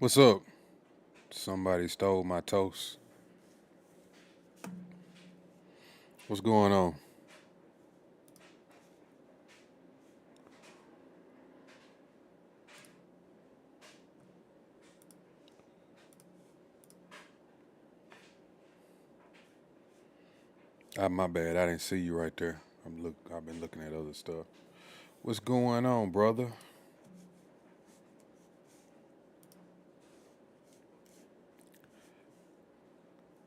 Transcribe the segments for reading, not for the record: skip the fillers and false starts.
What's up? Somebody stole my toast. What's going on? My bad. I didn't see you right there. I've been looking at other stuff. What's going on, brother?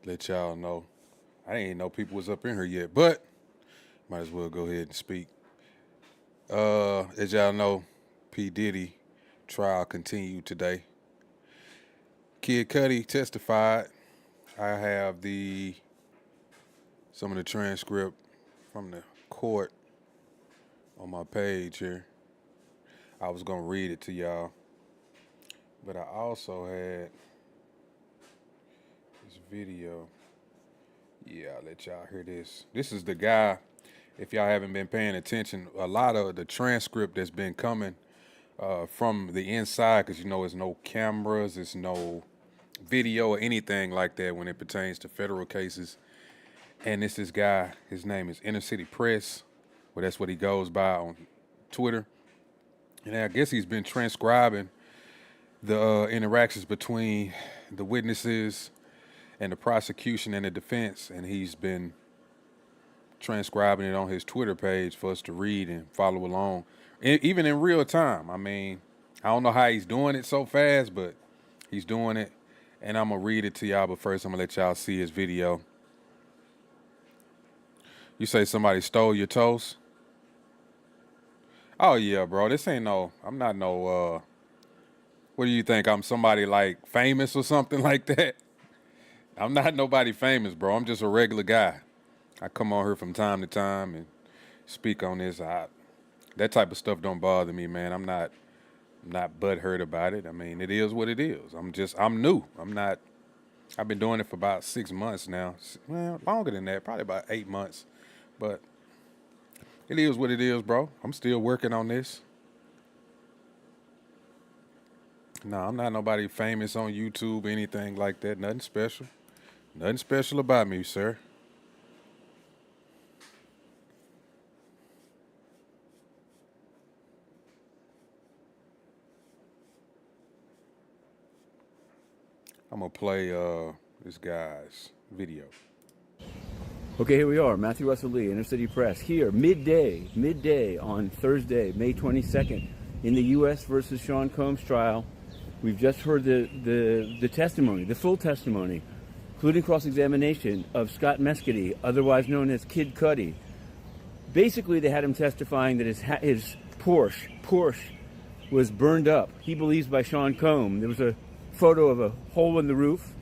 Let y'all know. I didn't even know people was up in here yet, but might as well go ahead and speak. As y'all know, P. Diddy trial continued today. Kid Cudi testified. I have some of the transcript from the court on my page here. I was gonna read it to y'all, but I also had this video. Yeah, I'll let y'all hear this. This is the guy. If y'all haven't been paying attention, a lot of the transcript that's been coming from the inside, because it's no cameras, it's no video or anything like that when it pertains to federal cases. And this guy, his name is Inner City Press. Well, that's what he goes by on Twitter. And I guess he's been transcribing the interactions between the witnesses and the prosecution and the defense, and he's been transcribing it on his Twitter page for us to read and follow along, even in real time. I mean, I don't know how he's doing it so fast, but he's doing it, and I'm going to read it to y'all, but first I'm going to let y'all see his video. You say somebody stole your toast? Oh, yeah, bro. I'm not no, what do you think? I'm somebody like famous or something like that? I'm not nobody famous, bro. I'm just a regular guy. I come on here from time to time and speak on this. That type of stuff don't bother me, man. I'm not butthurt about it. I mean, it is what it is. I'm new. I've been doing it for about 6 months now. Well, longer than that, probably about 8 months. But it is what it is, bro. I'm still working on this. No, I'm not nobody famous on YouTube, anything like that. Nothing special. Nothing special about me, sir. I'm going to play this guy's video. Okay, here we are, Matthew Russell Lee, Inner City Press, here, midday on Thursday, May 22nd, in the U.S. versus Sean Combs trial. We've just heard the testimony, the full testimony, including cross-examination of Scott Mescudi, otherwise known as Kid Cudi. Basically, they had him testifying that his Porsche was burned up, he believes, by Sean Combs. There was a photo of a hole in the roof,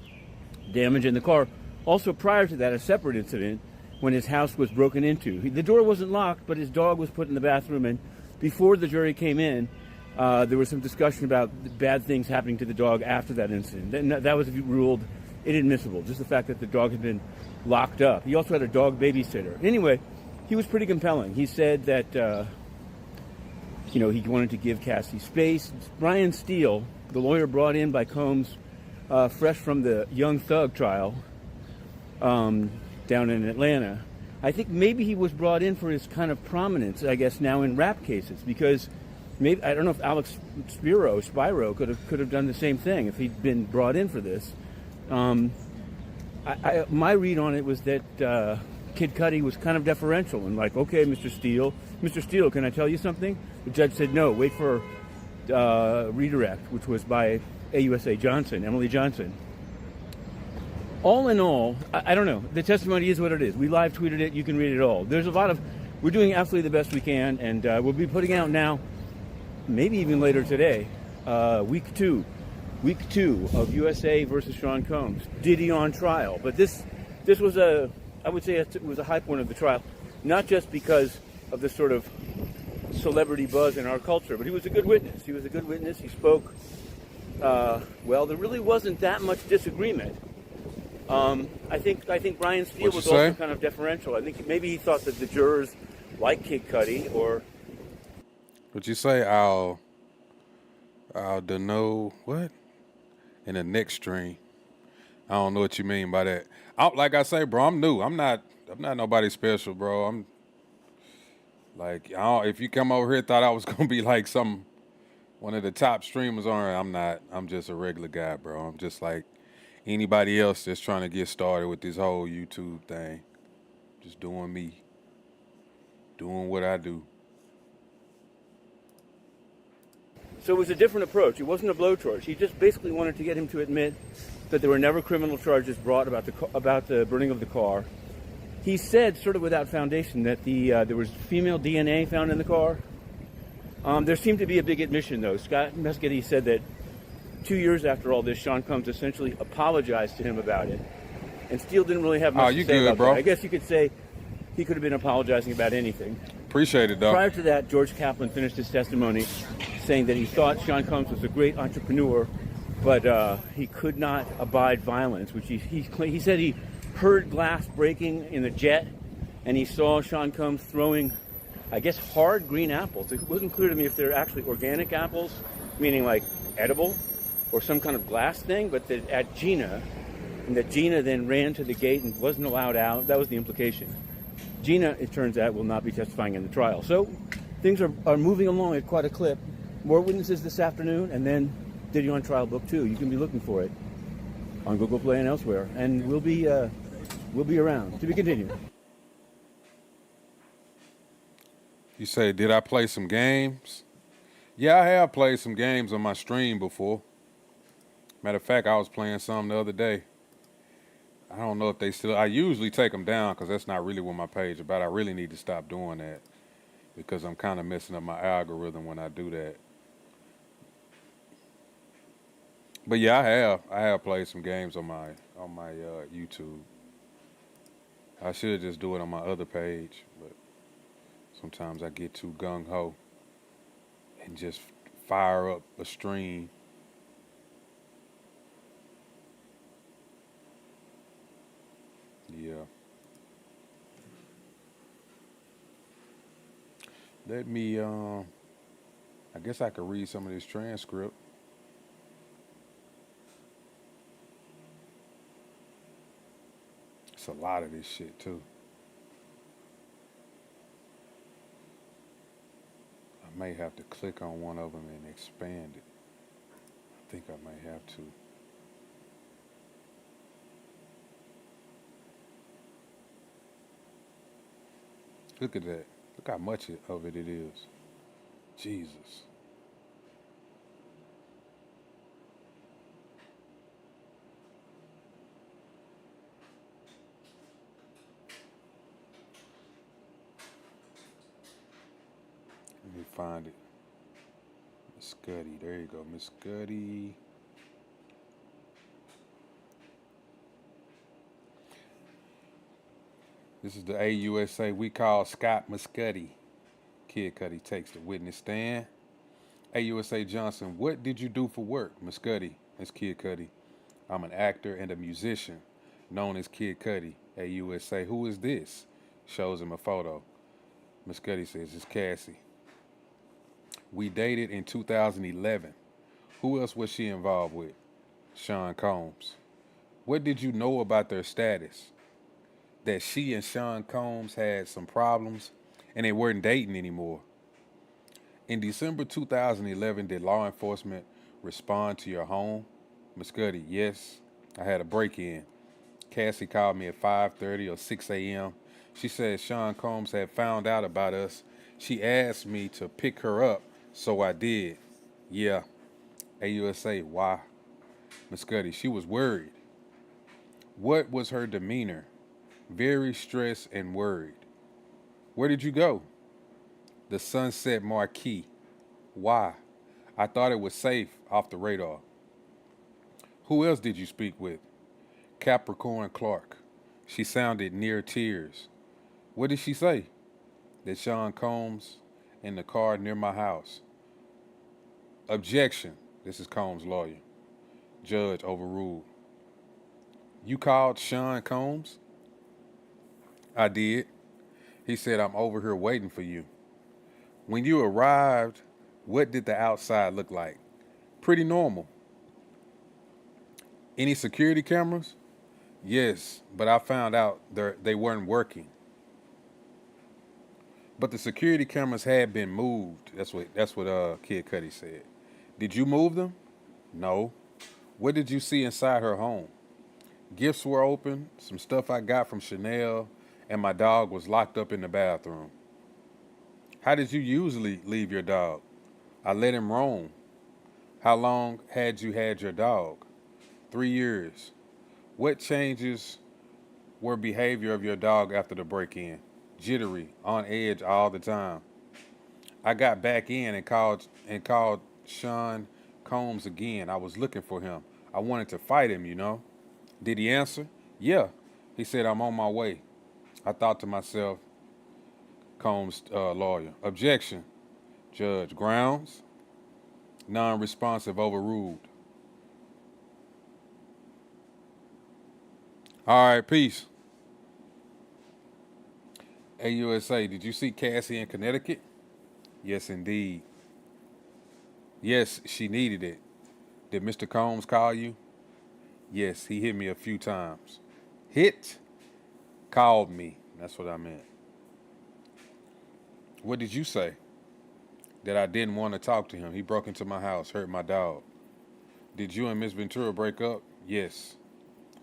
damage in the car. Also, prior to that, a separate incident when his house was broken into. The door wasn't locked, but his dog was put in the bathroom, and before the jury came in, there was some discussion about bad things happening to the dog after that incident. That was ruled inadmissible, just the fact that the dog had been locked up. He also had a dog babysitter. Anyway, he was pretty compelling. He said that, he wanted to give Cassie space. Brian Steele, the lawyer brought in by Combs, fresh from the Young Thug trial, down in Atlanta. I think maybe he was brought in for his kind of prominence, I guess, now in rap cases, because maybe, I don't know if Alex Spiro could have done the same thing if he'd been brought in for this. My read on it was that Kid Cudi was kind of deferential and like, okay, Mr. Steele, can I tell you something? The judge said no, wait for redirect, which was by Emily Johnson. All in all, I don't know. The testimony is what it is. We live tweeted it. You can read it all. We're doing absolutely the best we can, and we'll be putting out now, maybe even later today, week two of USA versus Sean Combs, Diddy on trial. But this was I would say it was a high point of the trial, not just because of the sort of celebrity buzz in our culture, but he was a good witness. He spoke well. There really wasn't that much disagreement. I think Brian Steele was also kind of deferential. I think maybe he thought that the jurors liked Kid Cudi, or... What'd you say? I'll know what? in the next stream. I don't know what you mean by that. Like I say, bro, I'm new. I'm not nobody special, bro. I'm like, if you come over here thought I was gonna be like one of the top streamers on it, I'm not. I'm just a regular guy, bro. I'm just like anybody else that's trying to get started with this whole YouTube thing. Just doing me, doing what I do. So it was a different approach. It wasn't a blowtorch. He just basically wanted to get him to admit that there were never criminal charges brought about the burning of the car. He said, sort of without foundation, that there was female DNA found in the car. There seemed to be a big admission, though. Scott Mescudi said that 2 years after all this, Sean Combs essentially apologized to him about it. And Steele didn't really have much to say about bro. that. I guess you could say he could have been apologizing about anything. Appreciate it, though. Prior to that, George Kaplan finished his testimony saying that he thought Sean Combs was a great entrepreneur, but he could not abide violence, which he said he heard glass breaking in the jet, and he saw Sean Combs throwing, I guess, hard green apples. It wasn't clear to me if they're actually organic apples, meaning like edible, or some kind of glass thing, but that at Gina, and that Gina then ran to the gate and wasn't allowed out. That was the implication. Gina, it turns out, will not be testifying in the trial. So things are moving along at quite a clip. More witnesses this afternoon, and then Diddy on Trial Book 2. You can be looking for it on Google Play and elsewhere. And we'll be around. To be continued. You say, did I play some games? Yeah, I have played some games on my stream before. Matter of fact, I was playing some the other day. I don't know if they still... I usually take them down because that's not really what my page is about. I really need to stop doing that because I'm kind of messing up my algorithm when I do that. But yeah, I have played some games on my YouTube. I should just do it on my other page, but sometimes I get too gung-ho and just fire up a stream. Yeah. Let me, I guess I could read some of this transcript. It's a lot of this shit, too. I may have to click on one of them and expand it. I think I may have to. Look at that. Look how much of it is. Jesus. Let me find it. Miss Cudi. There you go, Miss Cudi. This is the AUSA we call Scott Muscudi. Kid Cudi takes the witness stand. AUSA Johnson, what did you do for work? Muscudi. That's Kid Cudi. I'm an actor and a musician known as Kid Cudi. AUSA, who is this? Shows him a photo. Muscudi says, it's Cassie. We dated in 2011. Who else was she involved with? Sean Combs. What did you know about their status? That she and Sean Combs had some problems and they weren't dating anymore. In December 2011, did law enforcement respond to your home? Muscudi, yes, I had a break-in. Cassie called me at 5:30 or 6 a.m. She said Sean Combs had found out about us. She asked me to pick her up, so I did. Yeah. AUSA, why? Muscudi, she was worried. What was her demeanor? Very stressed and worried. Where did you go? The Sunset Marquee. Why? I thought it was safe off the radar. Who else did you speak with? Capricorn Clark. She sounded near tears. What did she say? That Sean Combs in the car near my house. Objection. This is Combs' lawyer. Judge overruled. You called Sean Combs? I did. He said, I'm over here waiting for you. When you arrived, what did the outside look like? Pretty normal. Any security cameras? Yes, but I found out they weren't working. But the security cameras had been moved. That's what Kid Cudi said. Did you move them? No. What did you see inside her home? Gifts were open, some stuff I got from Chanel, and my dog was locked up in the bathroom. How did you usually leave your dog? I let him roam. How long had you had your dog? 3 years. What changes were behavior of your dog after the break-in? Jittery, on edge all the time. I got back in and called Sean Combs again. I was looking for him. I wanted to fight him, you know. Did he answer? Yeah. He said, I'm on my way. I thought to myself, Combs' lawyer. Objection. Judge. Grounds. Non-responsive, overruled. All right, peace. AUSA, did you see Cassie in Connecticut? Yes, indeed. Yes, she needed it. Did Mr. Combs call you? Yes, he hit me a few times. Hit? Called me. That's what I meant. What did you say? That I didn't want to talk to him. He broke into my house, hurt my dog. Did you and Miss Ventura break up? Yes.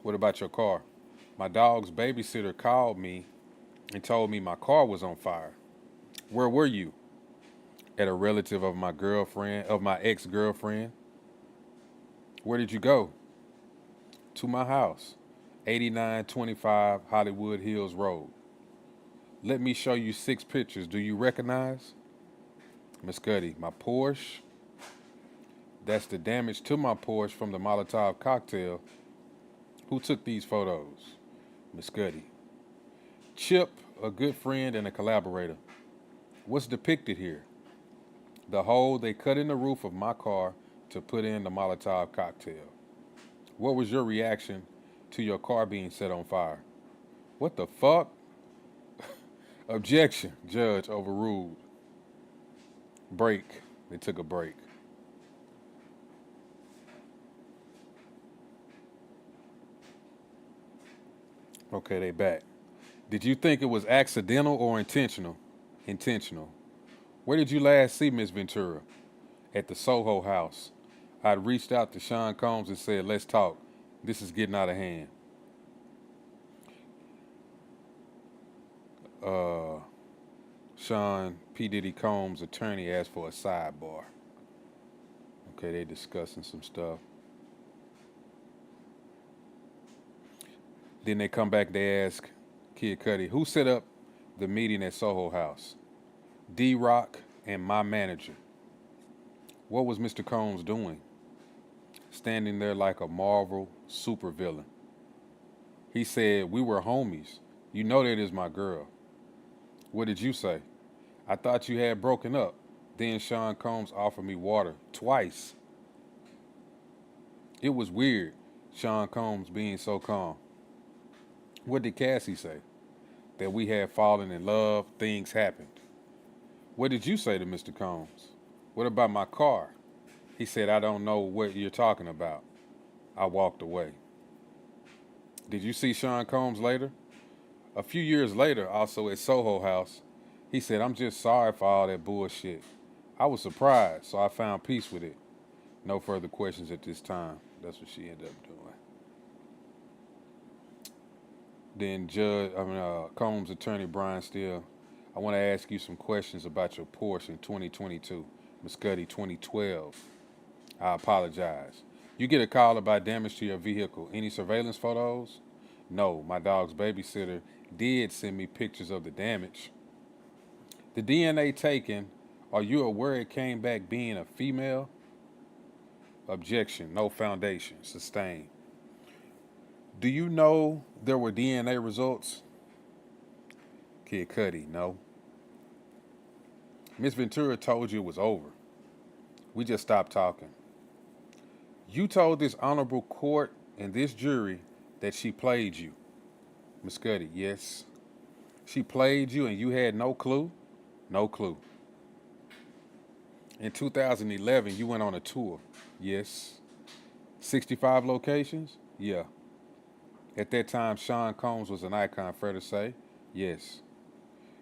What about your car? My dog's babysitter called me and told me my car was on fire. Where were you? At a relative of my ex-girlfriend. Where did you go? To my house, 8925 Hollywood Hills Road. Let me show you 6 pictures. Do you recognize? Miss Cudi, my Porsche. That's the damage to my Porsche from the Molotov cocktail. Who took these photos? Miss Cudi. Chip, a good friend and a collaborator. What's depicted here? The hole they cut in the roof of my car to put in the Molotov cocktail. What was your reaction to your car being set on fire? What the fuck? Objection. Judge overruled. Break. They took a break. Okay, they back. Did you think it was accidental or intentional? Intentional. Where did you last see Miss Ventura? At the Soho house. I'd reached out to Sean Combs and said, let's talk. This is getting out of hand. Sean P. Diddy Combs' attorney asked for a sidebar. Okay, they discussing some stuff. Then they come back, they ask Kid Cudi, who set up the meeting at Soho House? D-Rock and my manager. What was Mr. Combs doing? Standing there like a Marvel supervillain. He said, we were homies. You know that is my girl. What did you say? I thought you had broken up. Then Sean Combs offered me water twice. It was weird, Sean Combs being so calm. What did Cassie say? That we had fallen in love, things happened. What did you say to Mr. Combs? What about my car? He said, I don't know what you're talking about. I walked away. Did you see Sean Combs later? A few years later, also at Soho House, he said, I'm just sorry for all that bullshit. I was surprised, so I found peace with it. No further questions at this time. That's what she ended up doing. Then Combs' attorney, Brian Steele, I want to ask you some questions about your Porsche in 2022. Miss Cudi, 2012. I apologize. You get a call about damage to your vehicle. Any surveillance photos? No, my dog's babysitter did send me pictures of the damage. The DNA taken, are you aware it came back being a female? Objection, no foundation, sustained. Do you know there were DNA results? Kid Cudi, no. Miss Ventura told you it was over. We just stopped talking. You told this honorable court and this jury that she played you. Miss Cudi, yes. She played you and you had no clue? No clue. In 2011, you went on a tour. Yes. 65 locations? Yeah. At that time, Sean Combs was an icon, fair to say? Yes.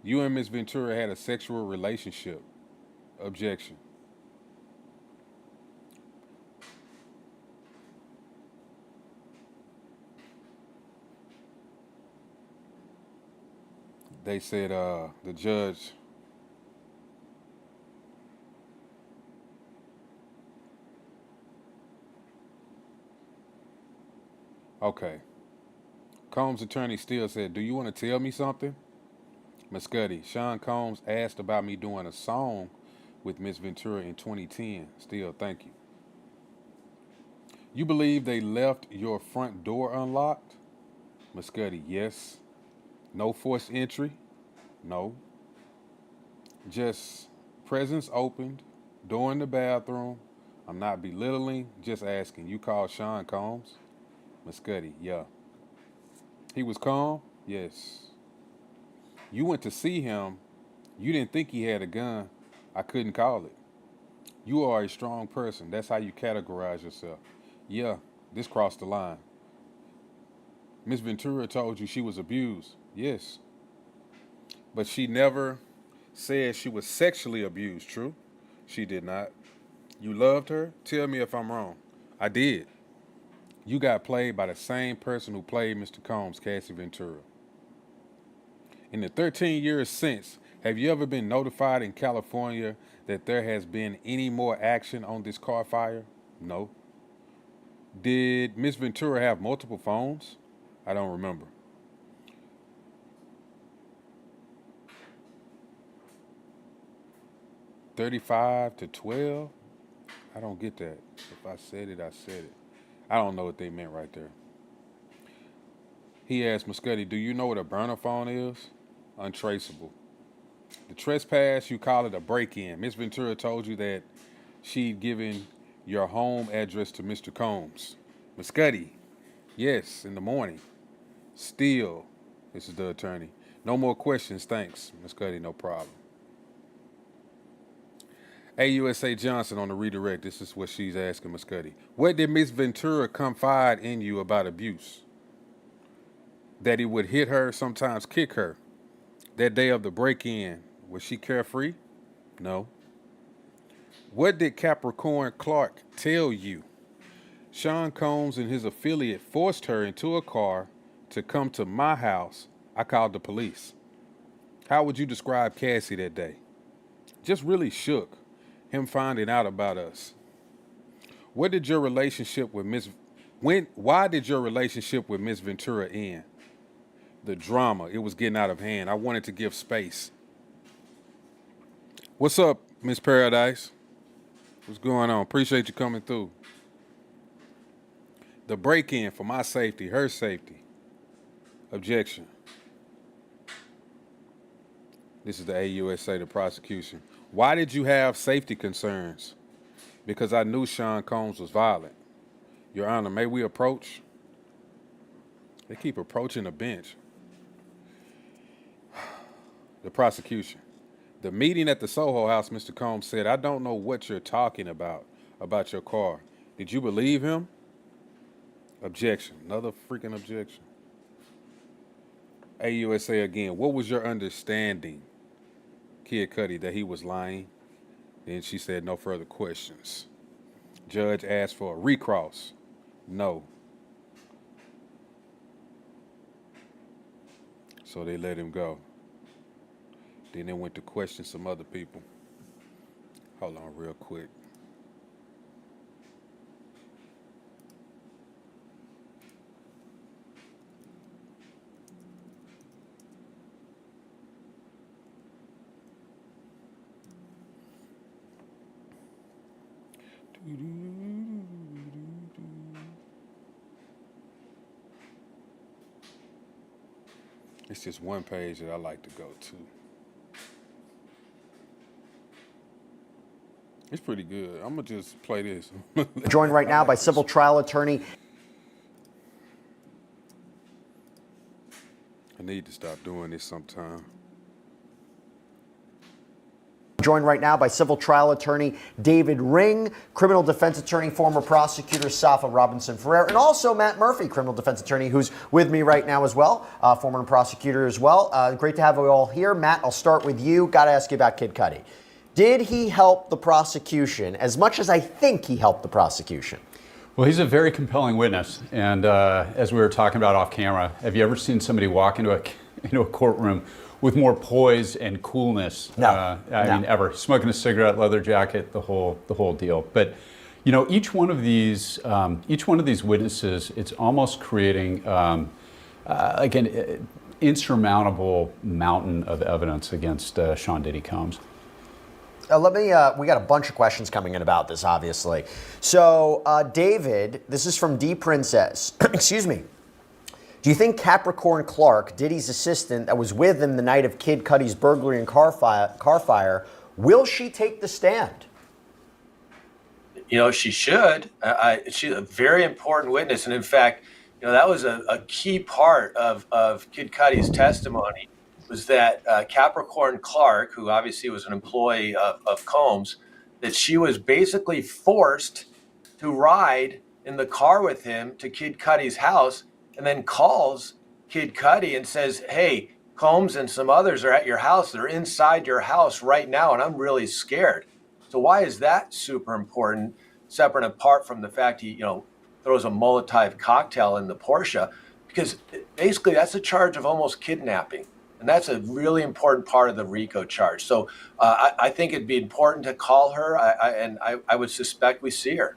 You and Miss Ventura had a sexual relationship. Objection. They said the judge. Okay. Combs' attorney still said, "Do you want to tell me something?" Muscuddy. Sean Combs asked about me doing a song with Miss Ventura in 2010. Still, thank you. You believe they left your front door unlocked? Muscuddy. Yes. No forced entry? No. Just presence opened, door in the bathroom. I'm not belittling, just asking. You called Sean Combs? Muscuddy. Yeah. He was calm? Yes. You went to see him. You didn't think he had a gun. I couldn't call it. You are a strong person. That's how you categorize yourself. Yeah, this crossed the line. Miss Ventura told you she was abused. Yes. But she never said she was sexually abused, true? She did not. You loved her? Tell me if I'm wrong. I did. You got played by the same person who played Mr. Combs, Cassie Ventura. In the 13 years since, have you ever been notified in California that there has been any more action on this car fire? No. Did Miss Ventura have multiple phones? I don't remember. 35 to 12? I don't get that. If I said it, I said it. I don't know what they meant right there. He asked Muscuddy, do you know what a burner phone is? Untraceable. The trespass, you call it a break-in. Miss Ventura told you that she'd given your home address to Mr. Combs. Muscuddy, yes, in the morning. Still, this is the attorney. No more questions, thanks. Muscuddy, no problem. AUSA Johnson on the redirect. This is what she's asking Muscuddy. What did Miss Ventura confide in you about abuse? That he would hit her, sometimes kick her. That day of the break-in, was she carefree? No. What did Capricorn Clark tell you? Sean Combs and his affiliate forced her into a car to come to my house. I called the police. How would you describe Cassie that day? Just really shook, him finding out about us. What did your relationship with why did your relationship with Miss Ventura end? The drama, it was getting out of hand. I wanted to give space. What's up, Miss Paradise? What's going on? Appreciate you coming through. The break-in for my safety, her safety. Objection. This is the AUSA, the prosecution. Why did you have safety concerns? Because I knew Sean Combs was violent. Your Honor, may we approach? They keep approaching the bench. The prosecution. The meeting at the Soho House, Mr. Combs said, I don't know what you're talking about your car. Did you believe him? Objection. Another freaking objection. AUSA again. What was your understanding, Kid Cudi, that he was lying? Then she said no further questions. Judge asked for a recross. No. So they let him go. Then they went to question some other people. Hold on real quick. It's just one page that I like to go to. It's pretty good. I'm going to just play this. Joined right now by civil trial attorney. I need to stop doing this sometime. Joined right now by civil trial attorney David Ring, criminal defense attorney, former prosecutor Safa Robinson-Ferrer, and also Matt Murphy, criminal defense attorney, who's with me right now as well, former prosecutor as well. Great to have you all here. Matt, I'll start with you. Got to ask you about Kid Cudi. Did he help the prosecution as much as I think he helped the prosecution? Well, he's a very compelling witness. And as we were talking about off camera, have you ever seen somebody walk into a courtroom with more poise and coolness? No. I mean, ever. Smoking a cigarette, leather jacket, the whole deal. But each one of these witnesses, it's almost creating like an insurmountable mountain of evidence against Sean Diddy Combs. We got a bunch of questions coming in about this, obviously. So, David, this is from D Princess. Excuse me. Do you think Capricorn Clark, Diddy's assistant that was with him the night of Kid Cudi's burglary and car fire, will she take the stand? She should. She's a very important witness. And in fact, that was a key part of Kid Cudi's testimony, was that Capricorn Clark, who obviously was an employee of Combs, that she was basically forced to ride in the car with him to Kid Cudi's house, and then calls Kid Cudi and says, hey, Combs and some others are at your house. They're inside your house right now, and I'm really scared. So why is that super important, separate and apart from the fact he, throws a Molotov cocktail in the Porsche? Because basically that's a charge of almost kidnapping. And that's a really important part of the RICO charge. So I think it'd be important to call her, and I would suspect we see her.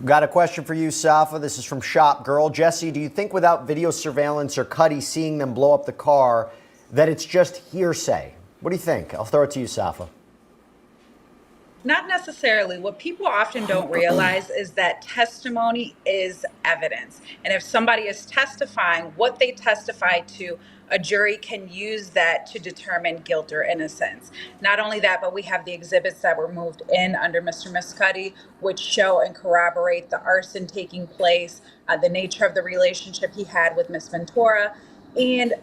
Got a question for you, Safa. This is from Shop Girl. Jesse, do you think without video surveillance or Cudi seeing them blow up the car, that it's just hearsay? What do you think? I'll throw it to you, Safa. Not necessarily. What people often don't realize is that testimony is evidence. And if somebody is testifying, what they testify to, a jury can use that to determine guilt or innocence. Not only that, but we have the exhibits that were moved in under Mr. and Ms. Cudi, which show and corroborate the arson taking place, the nature of the relationship he had with Ms. Ventura, and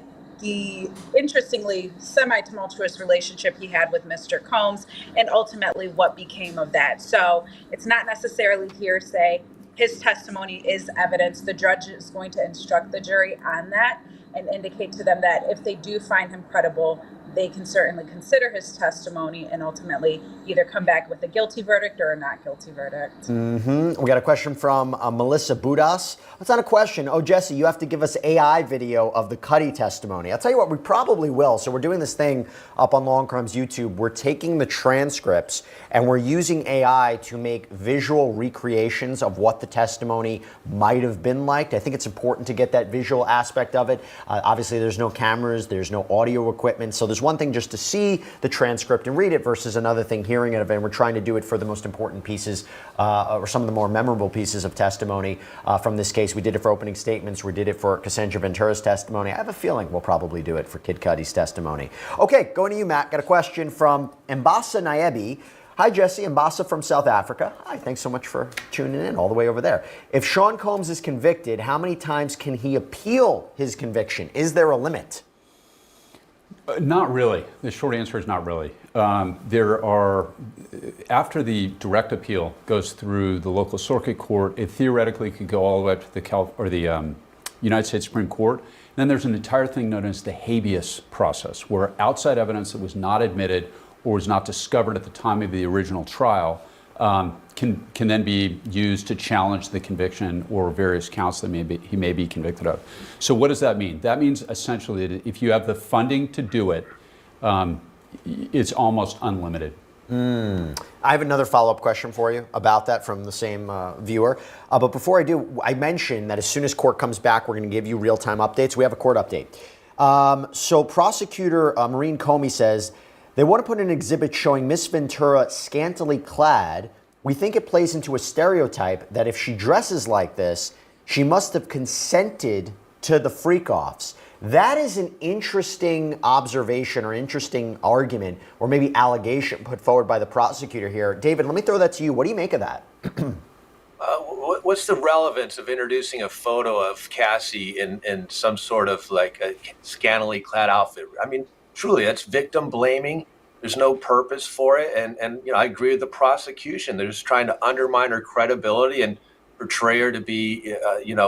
the interestingly semi-tumultuous relationship he had with Mr. Combs, and ultimately what became of that. So it's not necessarily hearsay. His testimony is evidence. The judge is going to instruct the jury on that and indicate to them that if they do find him credible, they can certainly consider his testimony and ultimately either come back with a guilty verdict or a not guilty verdict. We got a question from Melissa Budas. It's not a question. Oh, Jesse, you have to give us AI video of the Cudi testimony. I'll tell you what, we probably will. So we're doing this thing up on Long Crime's YouTube. We're taking the transcripts and we're using AI to make visual recreations of what the testimony might have been like. I think it's important to get that visual aspect of it. Obviously, there's no cameras, there's no audio equipment. So there's one thing just to see the transcript and read it versus another thing hearing it. And we're trying to do it for the most important pieces or some of the more memorable pieces of testimony from this case. We did it for opening statements. We did it for Cassandra Ventura's testimony. I have a feeling we'll probably do it for Kid Cudi's testimony. Okay, going to you, Matt. Got a question from Mbasa Naebi. Hi, Jesse. Mbasa from South Africa. Hi, thanks so much for tuning in all the way over there. If Sean Combs is convicted, how many times can he appeal his conviction? Is there a limit? Not really. The short answer is not really. There are, after the direct appeal goes through the local circuit court, it theoretically could go all the way up to the United States Supreme Court. And then there's an entire thing known as the habeas process, where outside evidence that was not admitted or was not discovered at the time of the original trial can then be used to challenge the conviction or various counts that he may be convicted of. So what does that mean? That means essentially that if you have the funding to do it, it's almost unlimited. I have another follow-up question for you about that from the same viewer. But before I do, I mentioned that as soon as court comes back, we're going to give you real-time updates. We have a court update. So prosecutor Maureen Comey says they want to put an exhibit showing Miss Ventura scantily clad. We think it plays into a stereotype that if she dresses like this, she must have consented to the freak-offs. That is an interesting observation or interesting argument or maybe allegation put forward by the prosecutor here. David, let me throw that to you. What do you make of that? What's the relevance of introducing a photo of Cassie in some sort of like a scantily clad outfit? I mean, truly, that's victim blaming. There's no purpose for it. And I agree with the prosecution. They're just trying to undermine her credibility and portray her to be,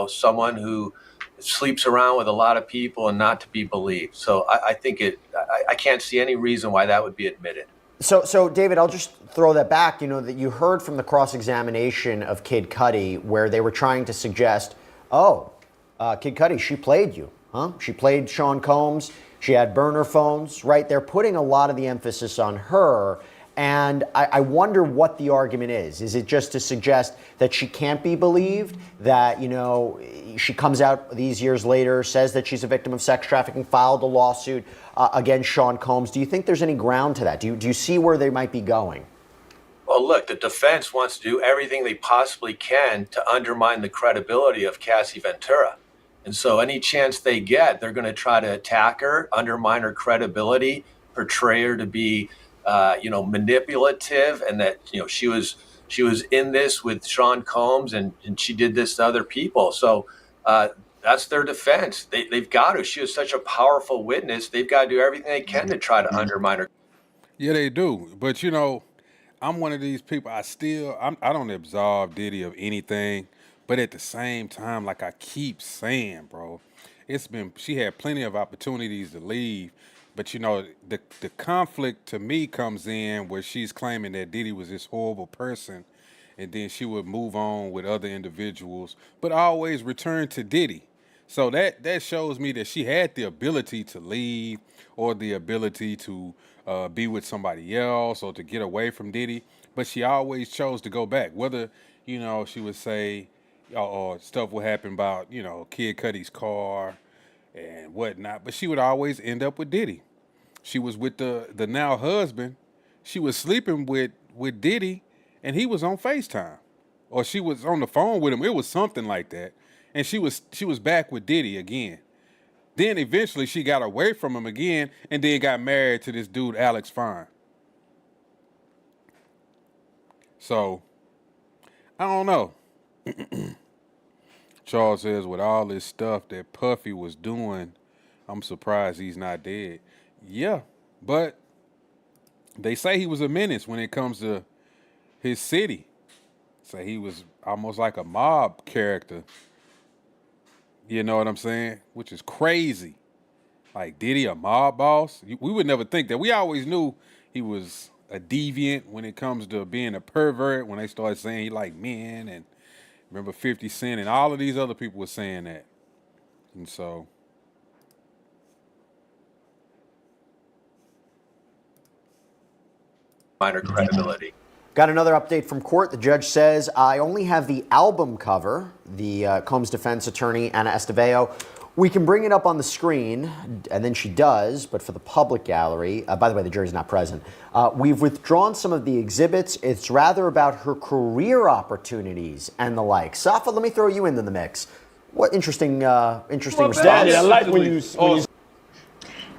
someone who sleeps around with a lot of people and not to be believed. So I think I can't see any reason why that would be admitted. So David, I'll just throw that back. That you heard from the cross-examination of Kid Cudi where they were trying to suggest, Kid Cudi, she played you, huh? She played Sean Combs. She had burner phones, right? They're putting a lot of the emphasis on her. And I wonder what the argument is. Is it just to suggest that she can't be believed? That, she comes out these years later, says that she's a victim of sex trafficking, filed a lawsuit against Sean Combs. Do you think there's any ground to that? Do you see where they might be going? Well, look, the defense wants to do everything they possibly can to undermine the credibility of Cassie Ventura. And so any chance they get, they're going to try to attack her, undermine her credibility, portray her to be, manipulative, and that, she was in this with Sean Combs and she did this to other people. So that's their defense. They've got to. She was such a powerful witness. They've got to do everything they can to try to undermine her. Yeah, they do. But I'm one of these people. I don't absolve Diddy of anything, but at the same time, like I keep saying, bro, she had plenty of opportunities to leave, but the conflict to me comes in where she's claiming that Diddy was this horrible person, and then she would move on with other individuals, but always return to Diddy. So that shows me that she had the ability to leave or the ability to be with somebody else or to get away from Diddy, but she always chose to go back. Whether she would say or stuff would happen about Kid Cudi's car and whatnot, but she would always end up with Diddy. She was with the now husband. She was sleeping with Diddy, and he was on FaceTime, or she was on the phone with him. It was something like that. And she was back with Diddy again. Then eventually she got away from him again and then got married to this dude, Alex Fine. So, I don't know. Charles says, with all this stuff that Puffy was doing, I'm surprised he's not dead. Yeah, but they say he was a menace when it comes to his city. Say he was almost like a mob character. You know what I'm saying? Which is crazy. Like, Diddy a mob boss? We would never think that. We always knew he was a deviant when it comes to being a pervert, when they started saying he liked men, and remember 50 Cent and all of these other people were saying that. And so Minor credibility. Got another update from court. The judge says, I only have the album cover, the Combs defense attorney, Anna Esteveo. We can bring it up on the screen, and then she does, but for the public gallery, by the way, the jury's not present. We've withdrawn some of the exhibits. It's rather about her career opportunities and the like. Safa, let me throw you into the mix. What interesting response. Daddy, I like when you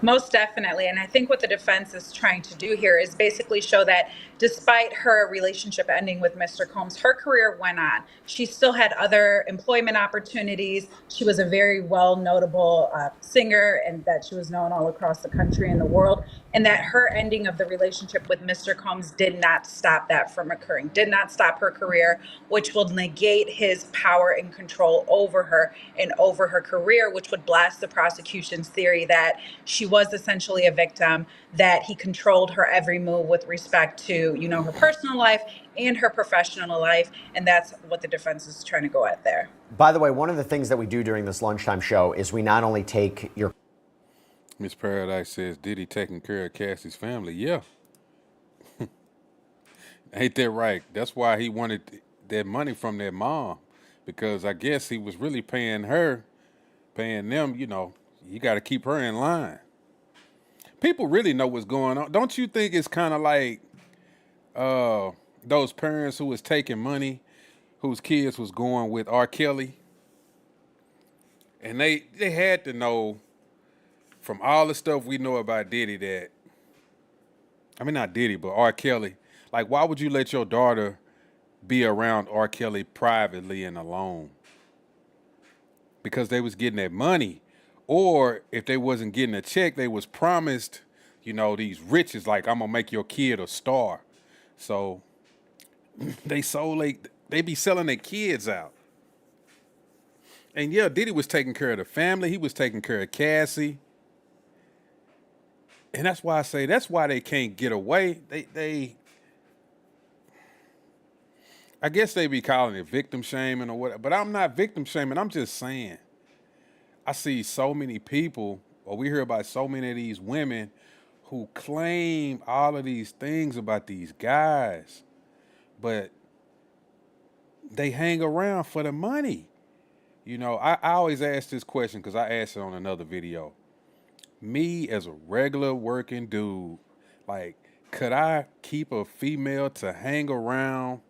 Most definitely. And I think what the defense is trying to do here is basically show that despite her relationship ending with Mr. Combs, her career went on. She still had other employment opportunities. She was a very well notable singer, and that she was known all across the country and the world. And that her ending of the relationship with Mr. Combs did not stop that from occurring, did not stop her career, which will negate his power and control over her and over her career, which would blast the prosecution's theory that she was essentially a victim, that he controlled her every move with respect to, her personal life and her professional life. And that's what the defense is trying to go at there. By the way, one of the things that we do during this lunchtime show is we not only take your... Miss Paradise says, Diddy taking care of Cassie's family? Yeah. Ain't that right? That's why he wanted that money from that mom, because I guess he was really paying them, you got to keep her in line. People really know what's going on. Don't you think it's kind of like those parents who was taking money, whose kids was going with R. Kelly? And they had to know from all the stuff we know about Diddy not Diddy, but R. Kelly. Like, why would you let your daughter be around R. Kelly privately and alone? Because they was getting that money. Or if they wasn't getting a check, they was promised you know, these riches, like I'm gonna make your kid a star. So they be selling their kids out. And yeah, Diddy was taking care of the family. He was taking care of Cassie. And that's why I say that's why they can't get away. I guess they be calling it victim shaming or whatever, but I'm not victim shaming. I'm just saying, I see so many people, or we hear about so many of these women who claim all of these things about these guys, but they hang around for the money. You know, I always ask this question because I asked it on another video. Me as a regular working dude, like, could I keep a female to hang around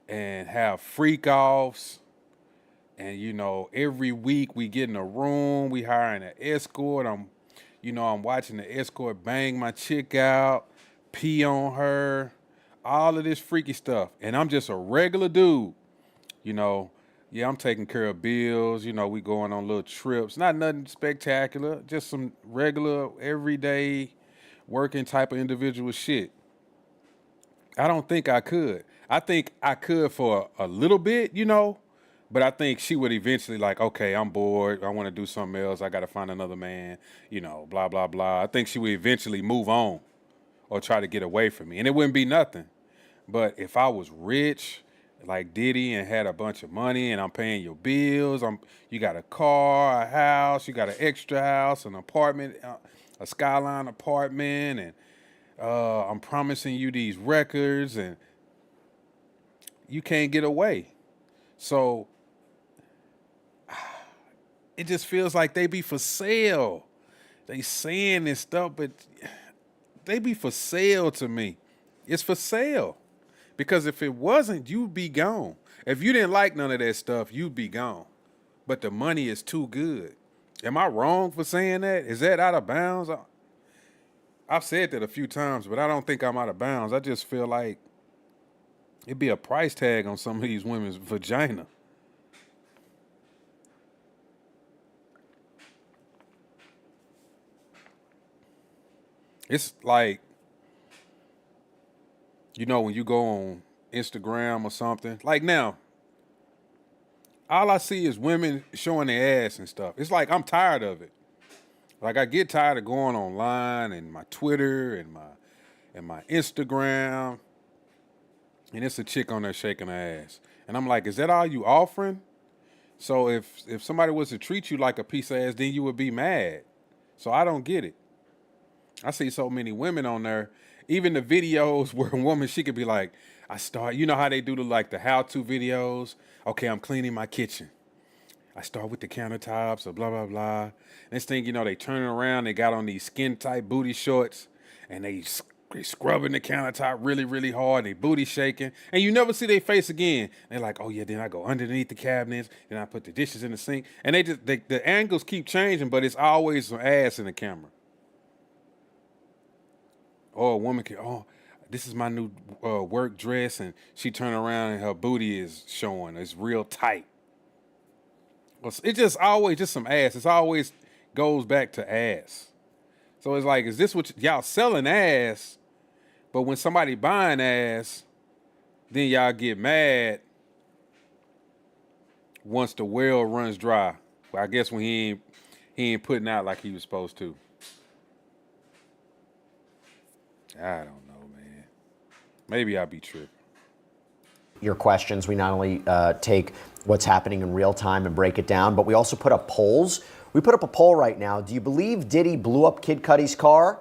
and have freak offs? And, you know, every week we get in a room, we hiring an escort. I'm watching the escort bang my chick out, pee on her, all of this freaky stuff. And I'm just a regular dude, you know. Yeah, I'm taking care of bills. You know, we going on little trips. Not nothing spectacular. Just some regular, everyday, working type of individual shit. I don't think I could. I think I could for a little bit, you know, but I think she would eventually like, okay, I'm bored. I want to do something else. I got to find another man, you know, blah, blah, blah. I think she would eventually move on or try to get away from me. And it wouldn't be nothing. But if I was rich, like Diddy, and had a bunch of money and I'm paying your bills, you got a car, a house, you got an extra house, an apartment, a skyline apartment, and I'm promising you these records, and you can't get away. So it just feels like they be for sale. They saying this stuff, but they be for sale to me. It's for sale. Because if it wasn't, you'd be gone. If you didn't like none of that stuff, you'd be gone. But the money is too good. Am I wrong for saying that? Is that out of bounds? I've said that a few times, but I don't think I'm out of bounds. I just feel like it'd be a price tag on some of these women's vagina. It's like, you know, when you go on Instagram or something, like now, all I see is women showing their ass and stuff. It's like I'm tired of it. Like I get tired of going online and my Twitter and my Instagram, and it's a chick on there shaking her ass. And I'm like, is that all you offering? So if somebody was to treat you like a piece of ass, then you would be mad. So I don't get it. I see so many women on there. Even the videos where a woman, she could be like, you know how they do the how-to videos? Okay, I'm cleaning my kitchen. I start with the countertops or blah, blah, blah. Next thing you know, they turn around, they got on these skin-tight booty shorts, and they scrubbing the countertop really, really hard, they booty shaking, and you never see their face again. They're like, oh yeah, then I go underneath the cabinets, then I put the dishes in the sink, and the angles keep changing, but it's always some ass in the camera. Or a woman this is my new work dress, and she turn around and her booty is showing. It's real tight. Well, it's just always just some ass. It's always goes back to ass. So it's like, is this what y'all selling ass? But when somebody buying ass, then y'all get mad once the well runs dry. Well, I guess when he ain't putting out like he was supposed to. I don't know, man. Maybe I'll be tripping. Your questions. We not only take what's happening in real time and break it down, but we also put up polls. We put up a poll right now. Do you believe Diddy blew up Kid Cudi's car?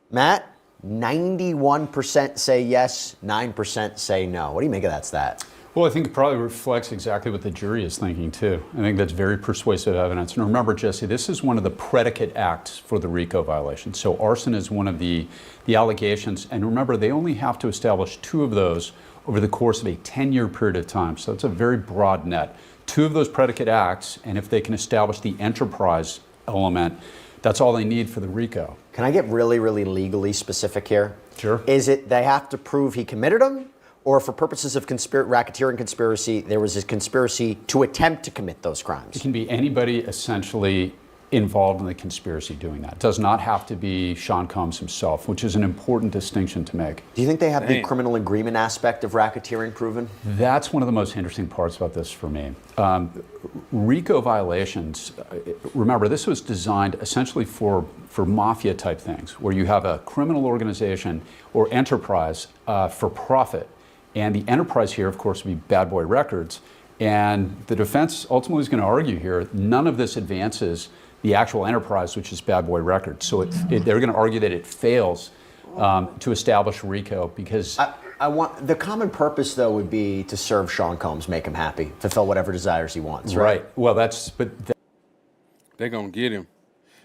Matt, 91% say yes, 9% say no. What do you make of that stat? Well, I think it probably reflects exactly what the jury is thinking, too. I think that's very persuasive evidence. And remember, Jesse, this is one of the predicate acts for the RICO violation. So arson is one of the allegations. And remember, they only have to establish 2 of those over the course of a 10-year period of time. So it's a very broad net. 2 of those predicate acts, and if they can establish the enterprise element, that's all they need for the RICO. Can I get really, really legally specific here? Sure. Is it they have to prove he committed them? Or for purposes of racketeering conspiracy, there was a conspiracy to attempt to commit those crimes? It can be anybody essentially involved in the conspiracy doing that. It does not have to be Sean Combs himself, which is an important distinction to make. Do you think they have the Damn. criminal agreement aspect of racketeering proven? That's one of the most interesting parts about this for me. RICO violations, remember, this was designed essentially for mafia type things, where you have a criminal organization or enterprise for profit. And the enterprise here, of course, would be Bad Boy Records. And the defense ultimately is going to argue here, none of this advances the actual enterprise, which is Bad Boy Records. So they're going to argue that it fails to establish RICO because... I want the common purpose, though, would be to serve Sean Combs, make him happy, fulfill whatever desires he wants, right? Well, They're going to get him.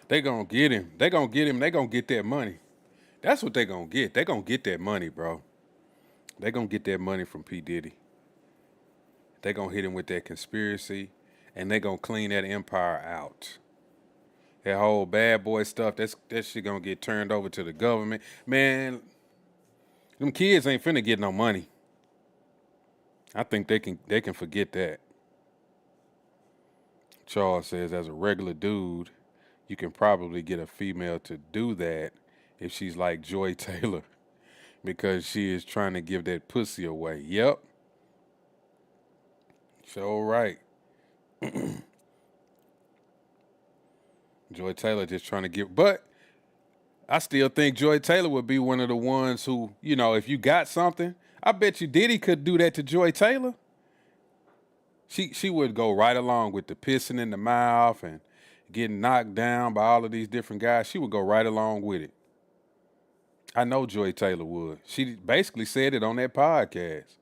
They're going to get him. They're going to get him. They're going to get that money. That's what they're going to get. They're going to get that money, bro. They're going to get that money from P. Diddy. They're going to hit him with that conspiracy, and they're going to clean that empire out. That whole bad boy stuff, that shit going to get turned over to the government. Man, them kids ain't finna get no money. I think they can forget that. Charles says, as a regular dude, you can probably get a female to do that if she's like Joy Taylor, because she is trying to give that pussy away. Yep. So right. Joy Taylor just trying to give, but I still think Joy Taylor would be one of the ones who, if you got something, I bet you Diddy could do that to Joy Taylor. She would go right along with the pissing in the mouth and getting knocked down by all of these different guys. She would go right along with it. I know Joy Taylor would. She basically said it on that podcast.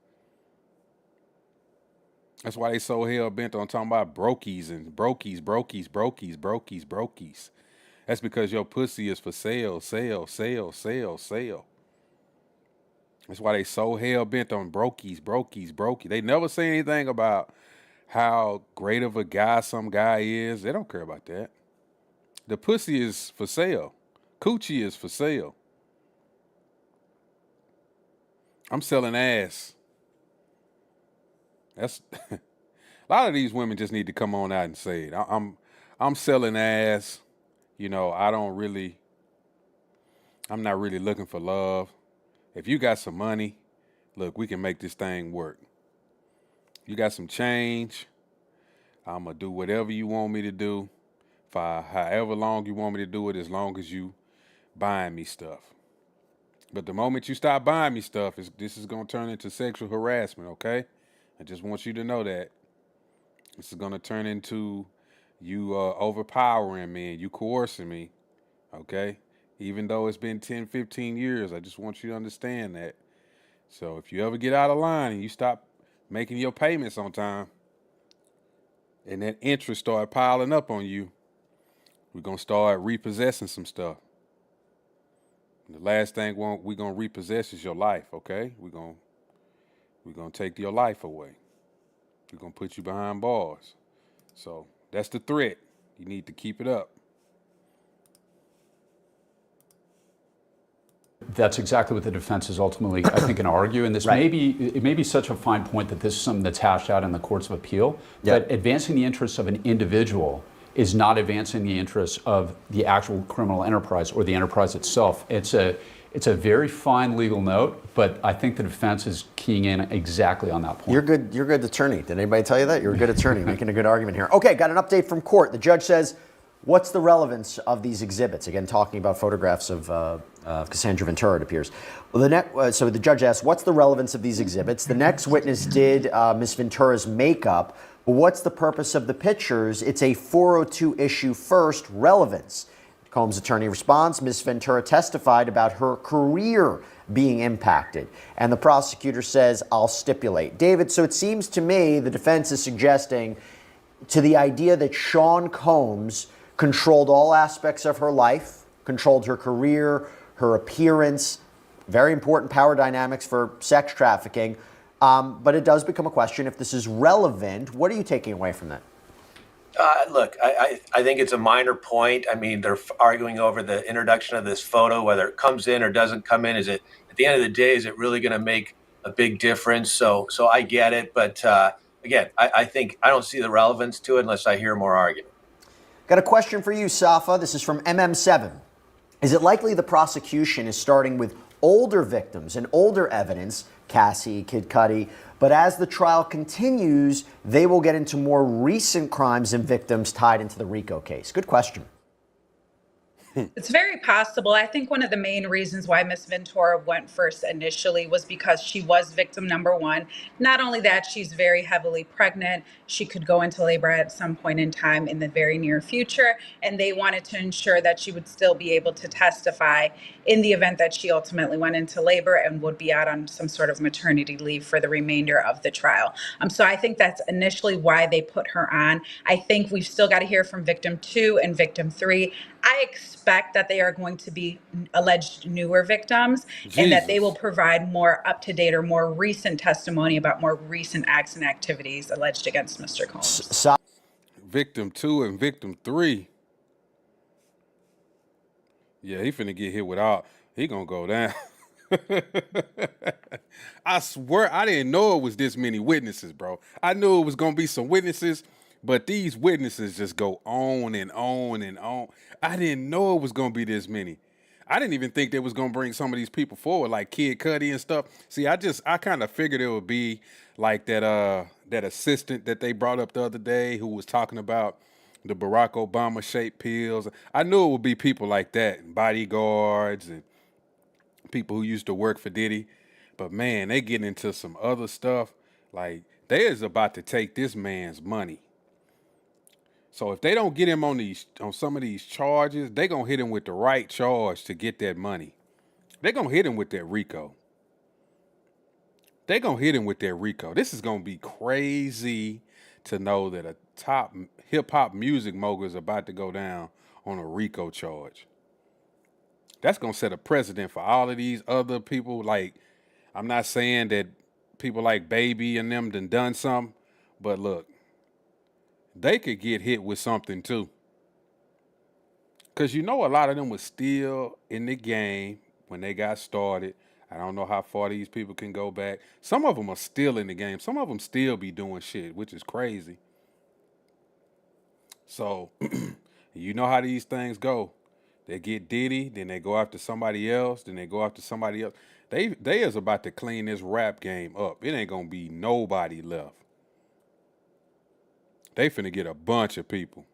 That's why they so hell bent on talking about brokies and brokies. That's because your pussy is for sale. That's why they so hell bent on brokies. They never say anything about how great of a guy some guy is. They don't care about that. The pussy is for sale. Coochie is for sale. I'm selling ass. That's a lot of these women just need to come on out and say it. I'm selling ass. I'm not really looking for love. If you got some money, look, we can make this thing work. You got some change, I'm going to do whatever you want me to do for however long you want me to do it, as long as you buying me stuff. But the moment you stop buying me stuff, this is going to turn into sexual harassment, okay? I just want you to know that. This is going to turn into you overpowering me and you coercing me, okay? Even though it's been 10, 15 years, I just want you to understand that. So if you ever get out of line and you stop making your payments on time and that interest start piling up on you, we're going to start repossessing some stuff. The last thing we're going to repossess is your life, okay? We're going to take your life away. We're going to put you behind bars. So that's the threat. You need to keep it up. That's exactly what the defense is ultimately, I think, going to argue. And this may be such a fine point that this is something that's hashed out in the courts of appeal. But advancing the interests of an individual is not advancing the interests of the actual criminal enterprise or the enterprise itself. It's a very fine legal note, but I think the defense is keying in exactly on that point. You're a good attorney. Did anybody tell you that? You're a good attorney, making a good argument here. Okay, got an update from court. The judge says, what's the relevance of these exhibits? Again, talking about photographs of Cassandra Ventura, it appears. Well, so the judge asks, what's the relevance of these exhibits? The next witness did Miss Ventura's makeup, but what's the purpose of the pictures? It's a 402 issue first, relevance. Combs' attorney responds, Miss Ventura testified about her career being impacted. And the prosecutor says, I'll stipulate. David, so it seems to me the defense is suggesting to the idea that Sean Combs controlled all aspects of her life, controlled her career, her appearance, very important power dynamics for sex trafficking. But it does become a question if this is relevant. What are you taking away from that? Look, I think it's a minor point. I mean, they're arguing over the introduction of this photo, whether it comes in or doesn't come in. Is it, at the end of the day, is it really going to make a big difference? So I get it. But again, I think I don't see the relevance to it unless I hear more argument. Got a question for you, Safa. This is from MM7. Is it likely the prosecution is starting with older victims and older evidence, Cassie, Kid Cudi, but as the trial continues, they will get into more recent crimes and victims tied into the RICO case? Good question. It's very possible. I think one of the main reasons why Miss Ventura went first initially was because she was victim number one. Not only that, she's very heavily pregnant. She could go into labor at some point in time in the very near future. And they wanted to ensure that she would still be able to testify in the event that she ultimately went into labor and would be out on some sort of maternity leave for the remainder of the trial. So I think that's initially why they put her on. I think we've still got to hear from victim 2 and victim 3. I expect that they are going to be alleged newer victims and that they will Jesus. provide more up-to-date or more recent testimony about more recent acts and activities alleged against Mr. Combs. Victim 2 and victim 3. Yeah, he finna get hit without. He gonna go down. I swear I didn't know it was this many witnesses, bro. I knew it was gonna be some witnesses, but these witnesses just go on and on and on. I didn't know it was gonna be this many. I didn't even think they was gonna bring some of these people forward, like Kid Cudi and stuff. See, I kind of figured it would be like that assistant that they brought up the other day who was talking about the Barack Obama shaped pills. I knew it would be people like that, and bodyguards and people who used to work for Diddy. But man, they getting into some other stuff. Like they is about to take this man's money. So if they don't get him on some of these charges, they gonna hit him with the right charge to get that money. They gonna hit him with that RICO. They gonna hit him with that RICO. This is gonna be crazy to know that a top hip hop music mogul is about to go down on a RICO charge. That's gonna set a precedent for all of these other people. Like, I'm not saying that people like Baby and them done something, but look, they could get hit with something too. Cause you know a lot of them was still in the game when they got started. I don't know how far these people can go back. Some of them are still in the game. Some of them still be doing shit, which is crazy. So, you know how these things go. They get Diddy, then they go after somebody else, then they go after somebody else. They is about to clean this rap game up. It ain't gonna be nobody left. They finna get a bunch of people.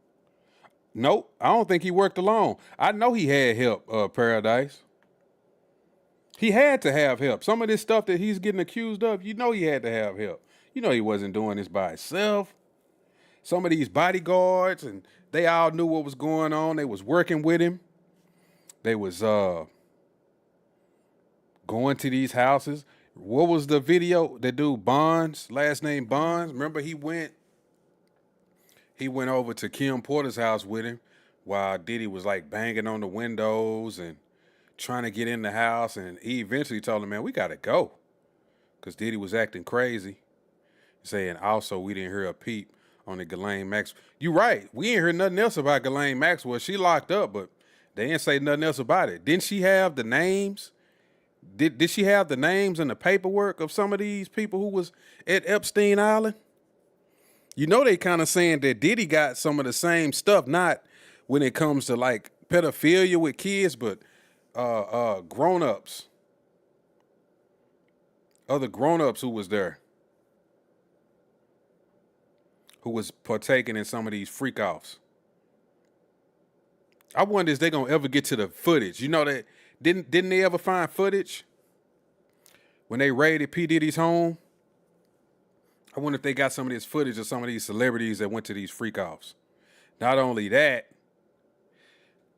Nope, I don't think he worked alone. I know he had help, Paradise. He had to have help. Some of this stuff that he's getting accused of, you know he had to have help. You know he wasn't doing this by himself. Some of these bodyguards, and they all knew what was going on. They was working with him. They was going to these houses. What was the video? That dude Bonds, last name Bonds. Remember he went over to Kim Porter's house with him while Diddy was like banging on the windows and trying to get in the house. And he eventually told him, man, we got to go. Because Diddy was acting crazy. Saying also we didn't hear a peep on the Ghislaine Maxwell. You right. We ain't heard nothing else about Ghislaine Maxwell. She locked up, but they didn't say nothing else about it. Didn't she have the names? Did she have the names and the paperwork of some of these people who was at Epstein Island? You know they kind of saying that Diddy got some of the same stuff, not when it comes to like pedophilia with kids, but grown-ups. Other grown-ups who was there. Who was partaking in some of these freak-offs. I wonder if they gonna ever get to the footage. You know that didn't they ever find footage when they raided P. Diddy's home? I wonder if they got some of this footage of some of these celebrities that went to these freak-offs. Not only that,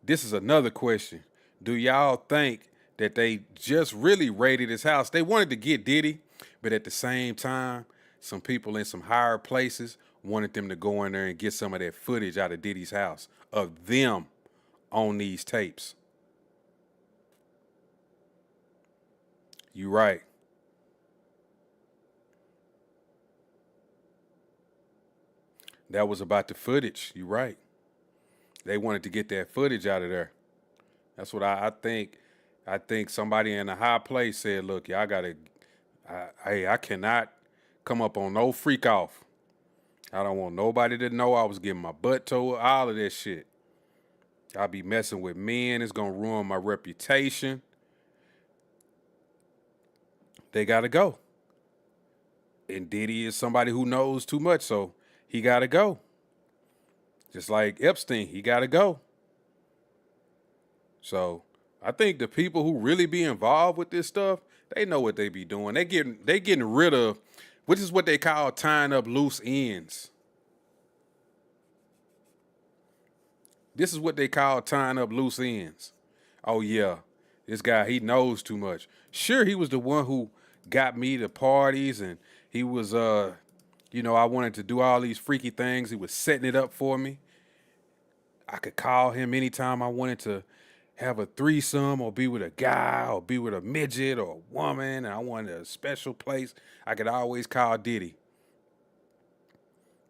this is another question. Do y'all think that they just really raided his house? They wanted to get Diddy, but at the same time, some people in some higher places wanted them to go in there and get some of that footage out of Diddy's house of them on these tapes. You right. That was about the footage. You right. They wanted to get that footage out of there. That's what I think. I think somebody in a high place said, look, y'all gotta, I cannot come up on no freak off. I don't want nobody to know I was getting my butt towed, all of that shit. I'll be messing with men. It's going to ruin my reputation. They got to go. And Diddy is somebody who knows too much, so he got to go. Just like Epstein, he got to go. So I think the people who really be involved with this stuff, they know what they be doing. They getting rid of, which is what they call tying up loose ends. This is what they call tying up loose ends. Oh yeah, this guy, he knows too much. Sure, he was the one who got me to parties, and he was I wanted to do all these freaky things. He was setting it up for me. I could call him anytime I wanted to have a threesome or be with a guy or be with a midget or a woman, and I wanted a special place. I could always call Diddy.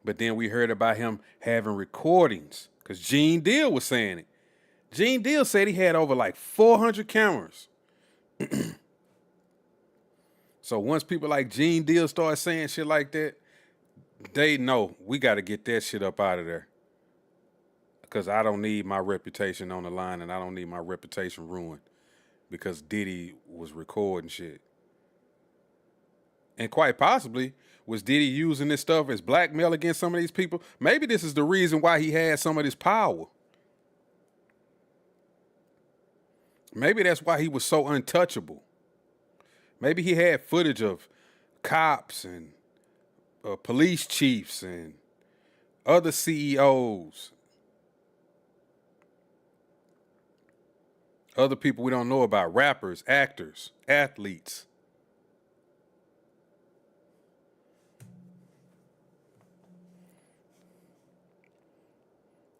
But then we heard about him having recordings because Gene Deal was saying it. Gene Deal said he had over like 400 cameras. So once people like Gene Deal start saying shit like that, they know we got to get that shit up out of there. Because I don't need my reputation on the line, and I don't need my reputation ruined because Diddy was recording shit. And quite possibly, was Diddy using this stuff as blackmail against some of these people? Maybe this is the reason why he had some of this power. Maybe that's why he was so untouchable. Maybe he had footage of cops and police chiefs and other CEOs, other people we don't know about, rappers, actors, athletes.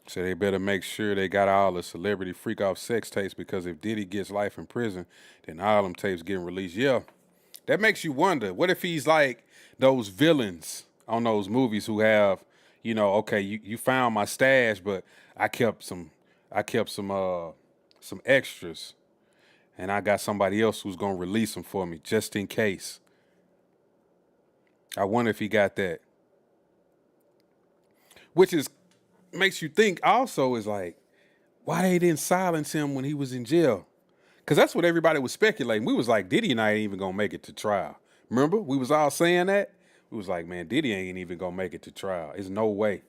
So they better make sure they got all the celebrity freak off sex tapes, because if Diddy gets life in prison, then all them tapes getting released. Yeah, that makes you wonder, what if he's like those villains on those movies who have, okay, you found my stash, but I kept some extras, and I got somebody else who's gonna release them for me just in case. I wonder if he got that. Which is makes you think also is like, why they didn't silence him when he was in jail? Because that's what everybody was speculating. We was like, Diddy and I ain't even gonna make it to trial. Remember? We was all saying that. We was like, man, Diddy ain't even gonna make it to trial. There's no way.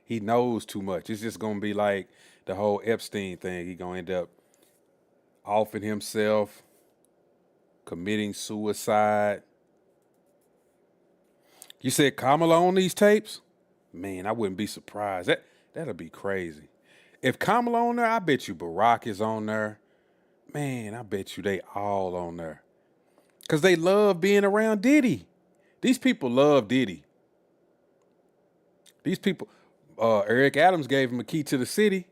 He knows too much. It's just gonna be like the whole Epstein thing. He gonna end up offing himself, committing suicide. You said Kamala on these tapes? Man, I wouldn't be surprised. That'll be crazy. If Kamala on there, I bet you Barack is on there. Man, I bet you they all on there. Because they love being around Diddy. These people love Diddy. These people, Eric Adams gave him a key to the city.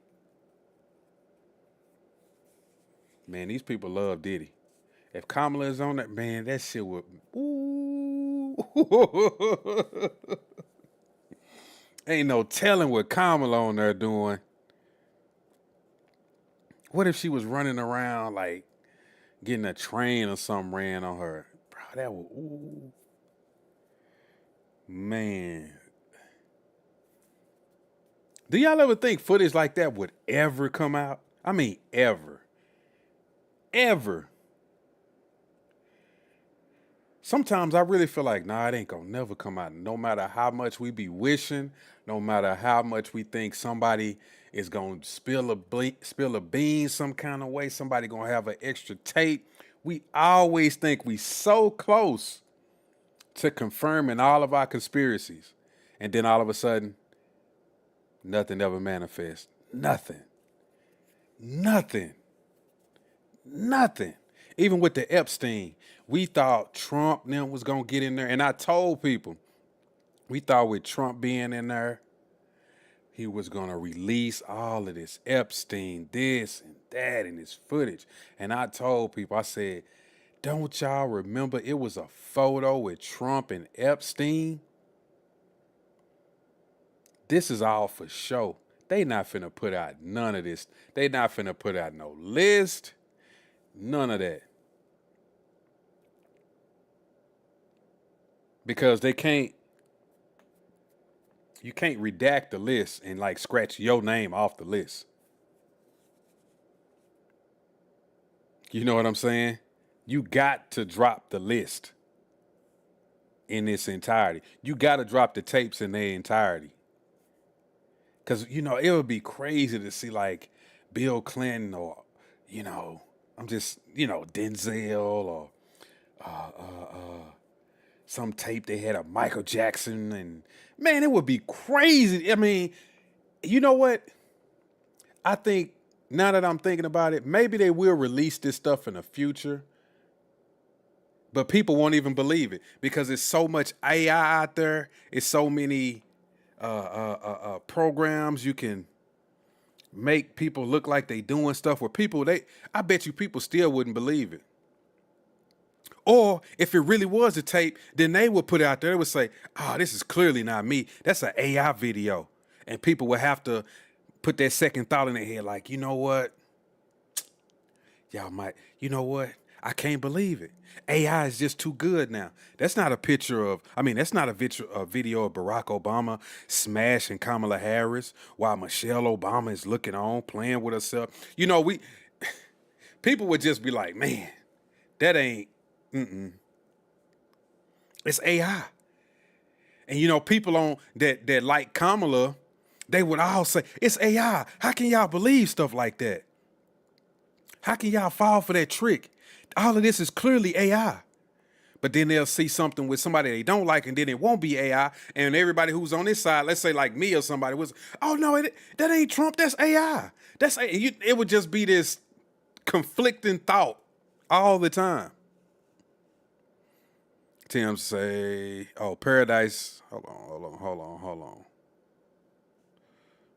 Man, these people love Diddy. If Kamala is on that, man, that shit would, ooh. Ain't no telling what Kamala on there doing. What if she was running around like getting a train or something ran on her? Bro, that would, ooh. Man. Do y'all ever think footage like that would ever come out? I mean, ever. Ever. Sometimes I really feel like, nah, it ain't gonna never come out. No matter how much we be wishing, no matter how much we think somebody is gonna spill a bean some kind of way, somebody gonna have an extra tape. We always think we so close to confirming all of our conspiracies. And then all of a sudden, nothing ever manifests. Nothing. Nothing. Nothing. Even with the Epstein, we thought Trump them was going to get in there. And I told people, we thought with Trump being in there, he was going to release all of this Epstein, this and that, and this footage. And I told people, I said, don't y'all remember it was a photo with Trump and Epstein? This is all for show. They not finna put out none of this. They not finna put out no list. None of that. Because they can't You can't redact the list and like scratch your name off the list. You know what I'm saying? You got to drop the list in its entirety. You got to drop the tapes in their entirety. Because, you know, it would be crazy to see like Bill Clinton or, you know, I'm just, you know, Denzel or some tape they had of Michael Jackson. And man, it would be crazy. I mean, you know what? I think now that I'm thinking about it, maybe they will release this stuff in the future. But people won't even believe it because it's so much AI out there. It's so many programs you can make people look like they doing stuff where people I bet you people still wouldn't believe it. Or if it really was a tape, then they would put it out there. They would say, "Oh, this is clearly not me. That's an AI video," and people would have to put that second thought in their head, like, you know what? Y'all might, you know what? I can't believe it. AI is just too good now. That's not a picture of, I mean, that's not a video of Barack Obama smashing Kamala Harris while Michelle Obama is looking on, playing with herself. You know, people would just be like, man, that ain't, it's AI. And, you know, people on that like Kamala, they would all say, it's AI. How can y'all believe stuff like that? How can y'all fall for that trick? All of this is clearly AI. But then they'll see something with somebody they don't like, and then it won't be AI. And everybody who's on this side, let's say like me or somebody, was, oh no, that ain't Trump. That's AI. It would just be this conflicting thought all the time. Tim say, oh, Paradise. Hold on.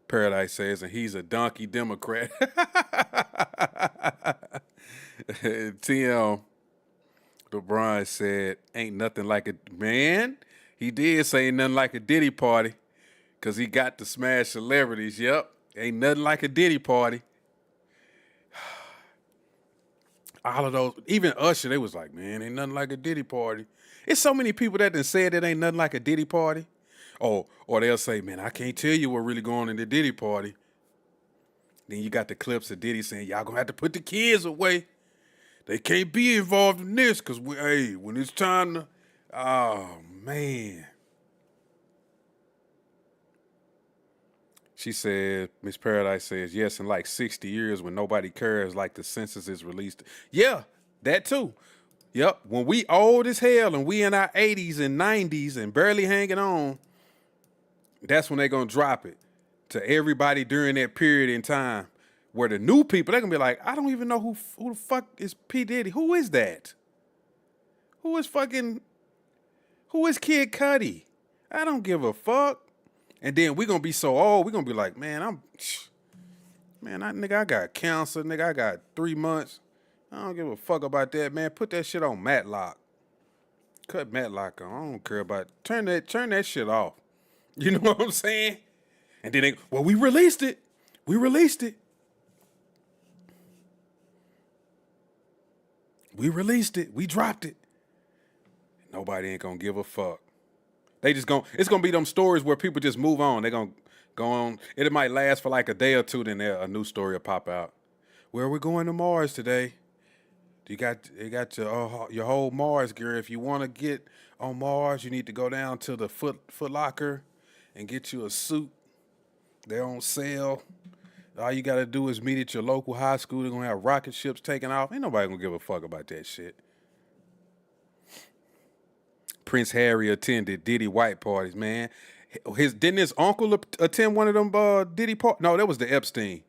Paradise says, and he's a donkey Democrat. Tim LeBron said, ain't nothing like a man. He did say ain't nothing like a Diddy party because he got to smash celebrities. Yep. Ain't nothing like a Diddy party. All of those, even Usher, they was like, man, ain't nothing like a Diddy party. It's so many people that done said it ain't nothing like a Diddy party. Or they'll say, man, I can't tell you what really going on in the Diddy party. Then you got the clips of Diddy saying, y'all gonna have to put the kids away. They can't be involved in this because when it's time to, oh man. She said, Miss Paradise says, yes, in like 60 years when nobody cares, like the census is released. Yeah, that too. Yep, when we old as hell and we in our 80s and 90s and barely hanging on, that's when they gonna drop it to everybody during that period in time. Where the new people, they're gonna be like, I don't even know who the fuck is P. Diddy. Who is that? Who is Kid Cudi? I don't give a fuck. And then we gonna be so old, we gonna be like, man, I got cancer, nigga, I got 3 months. I don't give a fuck about that, man. Put that shit on Matlock. Cut Matlock on. I don't care about it. Turn that shit off. You know what I'm saying? And then we released it. We released it. We released it. We dropped it. Nobody ain't gonna give a fuck. It's gonna be them stories where people just move on. They're gonna go on. It might last for like a day or two, then a new story will pop out. Well, we're going to Mars today. You got your whole Mars gear. If you want to get on Mars, you need to go down to the Foot Locker and get you a suit. They're on sale. All you got to do is meet at your local high school. They're going to have rocket ships taking off. Ain't nobody going to give a fuck about that shit. Prince Harry attended Diddy white parties, man. Didn't his uncle attend one of them Diddy parties? No, that was the Epstein.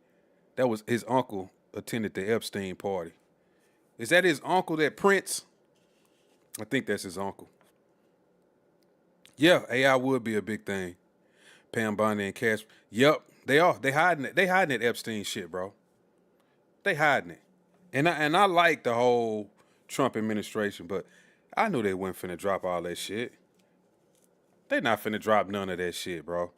That was his uncle attended the Epstein party. Is that his uncle, that Prince? I think that's his uncle. Yeah, AI would be a big thing. Pam Bondi and Cash. Yep, they are. They hiding it. They hiding that Epstein shit, bro. They hiding it. And I like the whole Trump administration, but I knew they weren't finna drop all that shit. They not finna drop none of that shit, bro.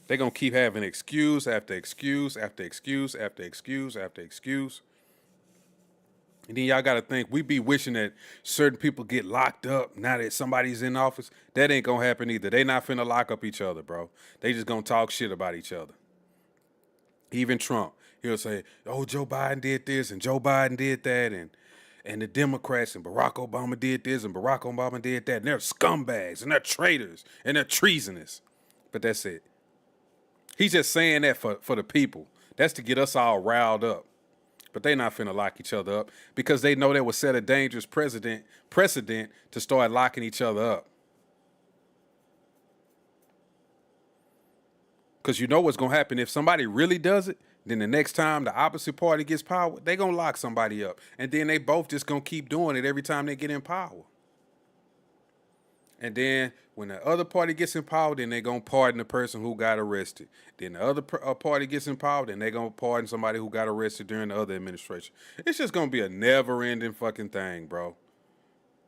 They gonna keep having excuse after excuse after excuse after excuse after excuse. And then y'all got to think, we be wishing that certain people get locked up now that somebody's in office. That ain't going to happen either. They not finna lock up each other, bro. They just going to talk shit about each other. Even Trump, he'll say, oh, Joe Biden did this and Joe Biden did that. And the Democrats and Barack Obama did this and Barack Obama did that. And they're scumbags and they're traitors and they're treasonous. But that's it. He's just saying that for the people. That's to get us all riled up. But they not finna lock each other up because they know that would set a dangerous precedent to start locking each other up. Because you know what's going to happen. If somebody really does it, then the next time the opposite party gets power, they going to lock somebody up. And then they both just going to keep doing it every time they get in power. And then when the other party gets in power, then they're going to pardon the person who got arrested. Then the other party gets in power, then they're going to pardon somebody who got arrested during the other administration. It's just going to be a never-ending fucking thing, bro.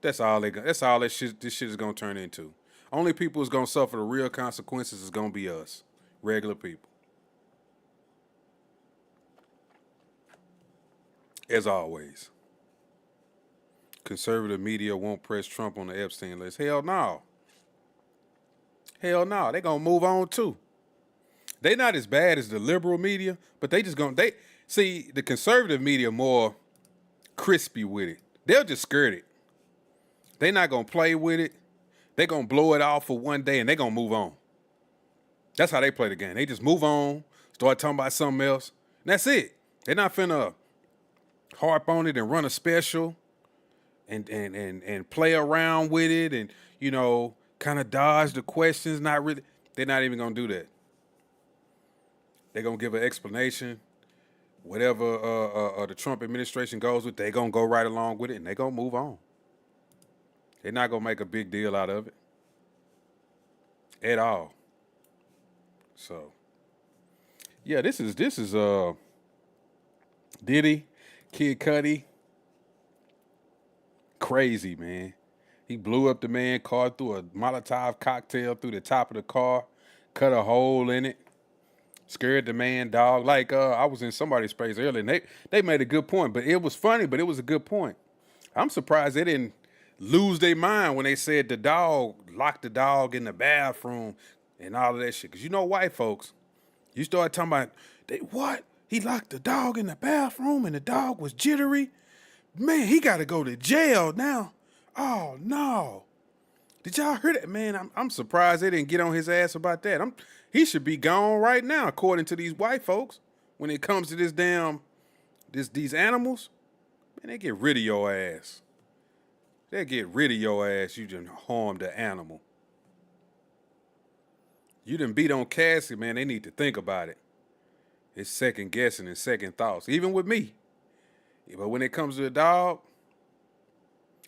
That's all this shit is going to turn into. Only people who's going to suffer the real consequences is going to be us, regular people. As always. Conservative media won't press Trump on the Epstein list. Hell no. Hell no. They gonna move on too. They not as bad as the liberal media, but they see the conservative media more crispy with it. They'll just skirt it. They not gonna play with it. They gonna blow it off for one day and they gonna move on. That's how they play the game. They just move on, start talking about something else, and that's it. They're not finna harp on it and run a special. And play around with it and, you know, kind of dodge the questions. Not really. They're not even going to do that. They're going to give an explanation. Whatever the Trump administration goes with, they're going to go right along with it and they're going to move on. They're not going to make a big deal out of it. At all. So, yeah, this is Diddy, Kid Cudi. Crazy, man. He blew up the man's car, threw a Molotov cocktail through the top of the car, cut a hole in it, scared the man dog. Like I was in somebody's space earlier, and they made a good point, but it was funny, but it was a good point. I'm surprised they didn't lose their mind when they said the dog locked the dog in the bathroom and all of that shit. Because you know white folks, you start talking about, what? He locked the dog in the bathroom and the dog was jittery? Man, he got to go to jail now. Oh, no. Did y'all hear that? Man, I'm surprised they didn't get on his ass about that. He should be gone right now, according to these white folks. When it comes to these animals, man, they get rid of your ass. They get rid of your ass. You done harmed the animal. You done beat on Cassie, man. They need to think about it. It's second guessing and second thoughts, even with me. But when it comes to a dog,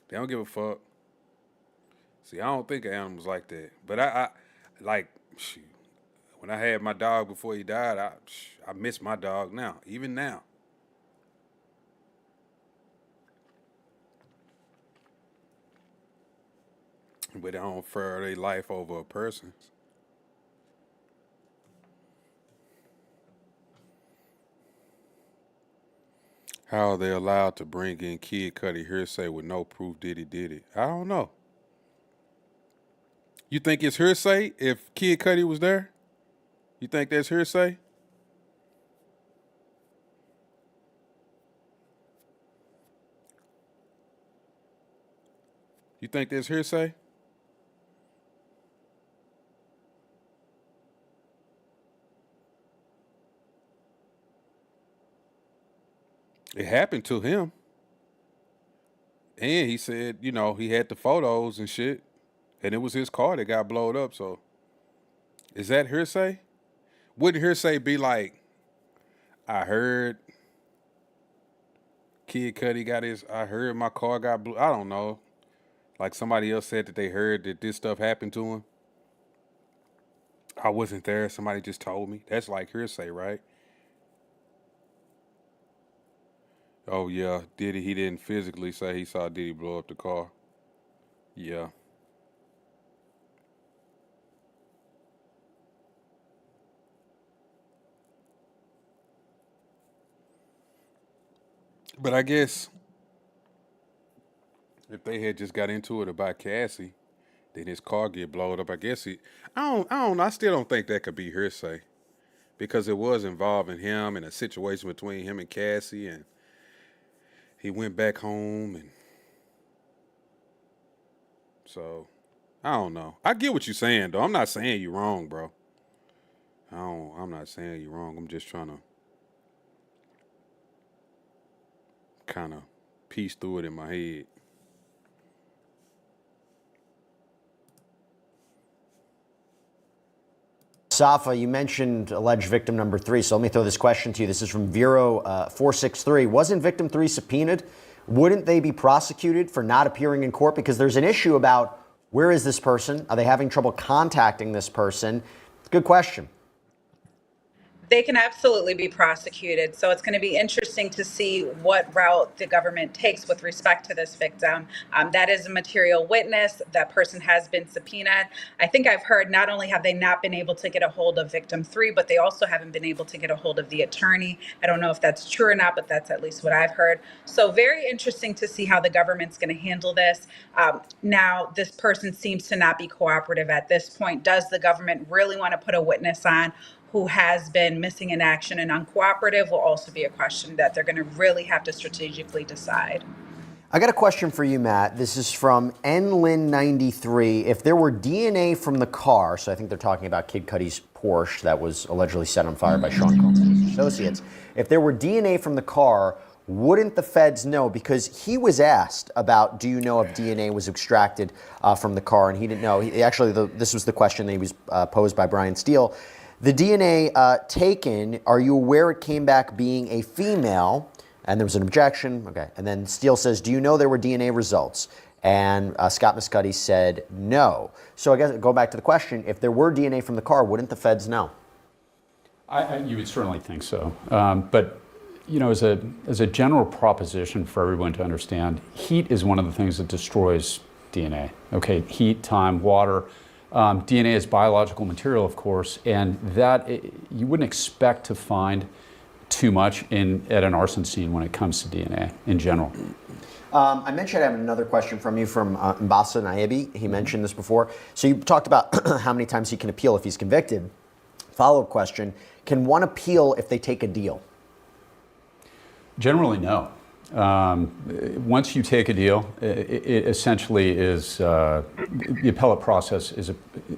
they don't give a fuck. See, I don't think of animals like that. But I like, shoot, when I had my dog before he died, I miss my dog now, even now. But I don't prefer their life over a person's. How are they allowed to bring in Kid Cudi hearsay with no proof Diddy did it? I don't know. You think it's hearsay if Kid Cudi was there? You think that's hearsay? You think that's hearsay? It happened to him. And he said, you know, he had the photos and shit. And it was his car that got blowed up. So is that hearsay? Wouldn't hearsay be like, I heard Kid Cudi I heard my car got blew. I don't know. Like somebody else said that they heard that this stuff happened to him. I wasn't there. Somebody just told me. That's like hearsay, right? Oh, yeah. Diddy, he didn't physically say he saw Diddy blow up the car. Yeah. But I guess If they had just got into it about Cassie, then his car get blowed up. I guess I still don't think that could be hearsay because it was involving him and a situation between him and Cassie, and he went back home, and so I don't know. I get what you're saying though. I'm not saying you're wrong, bro. I'm not saying you're wrong. I'm just trying to kind of piece through it in my head. Safa, you mentioned alleged victim number 3, so let me throw this question to you. This is from Vero463. Wasn't victim 3 subpoenaed? Wouldn't they be prosecuted for not appearing in court? Because there's an issue about where is this person? Are they having trouble contacting this person? It's a good question. They can absolutely be prosecuted. So it's going to be interesting to see what route the government takes with respect to this victim. That is a material witness. That person has been subpoenaed. I think I've heard not only have they not been able to get a hold of victim 3, but they also haven't been able to get a hold of the attorney. I don't know if that's true or not, but that's at least what I've heard. So very interesting to see how the government's going to handle this. Now, this person seems to not be cooperative at this point. Does the government really want to put a witness on who has been missing in action and uncooperative will also be a question that they're going to really have to strategically decide. I got a question for you, Matt. This is from NLin93. If there were DNA from the car, so I think they're talking about Kid Cudi's Porsche that was allegedly set on fire by Sean Combs and his associates. If there were DNA from the car, wouldn't the feds know? Because he was asked about, do you know if DNA was extracted from the car? And he didn't know. This was the question that he was posed by Brian Steele. The DNA taken, are you aware it came back being a female? And there was an objection. Okay. And then Steele says, do you know there were DNA results? And Scott Muscuddy said no. So I guess go back to the question, if there were DNA from the car, wouldn't the feds know? You would certainly think so. But you know, as a general proposition for everyone to understand, heat is one of the things that destroys DNA. Okay, heat, time, water. DNA is biological material, of course, and that you wouldn't expect to find too much at an arson scene when it comes to DNA in general. I mentioned I have another question from you from Mbasa Naebi. He mentioned this before. So you talked about how many times he can appeal if he's convicted. Follow-up question, can one appeal if they take a deal? Generally, no. Once you take a deal, it essentially is, the appellate process is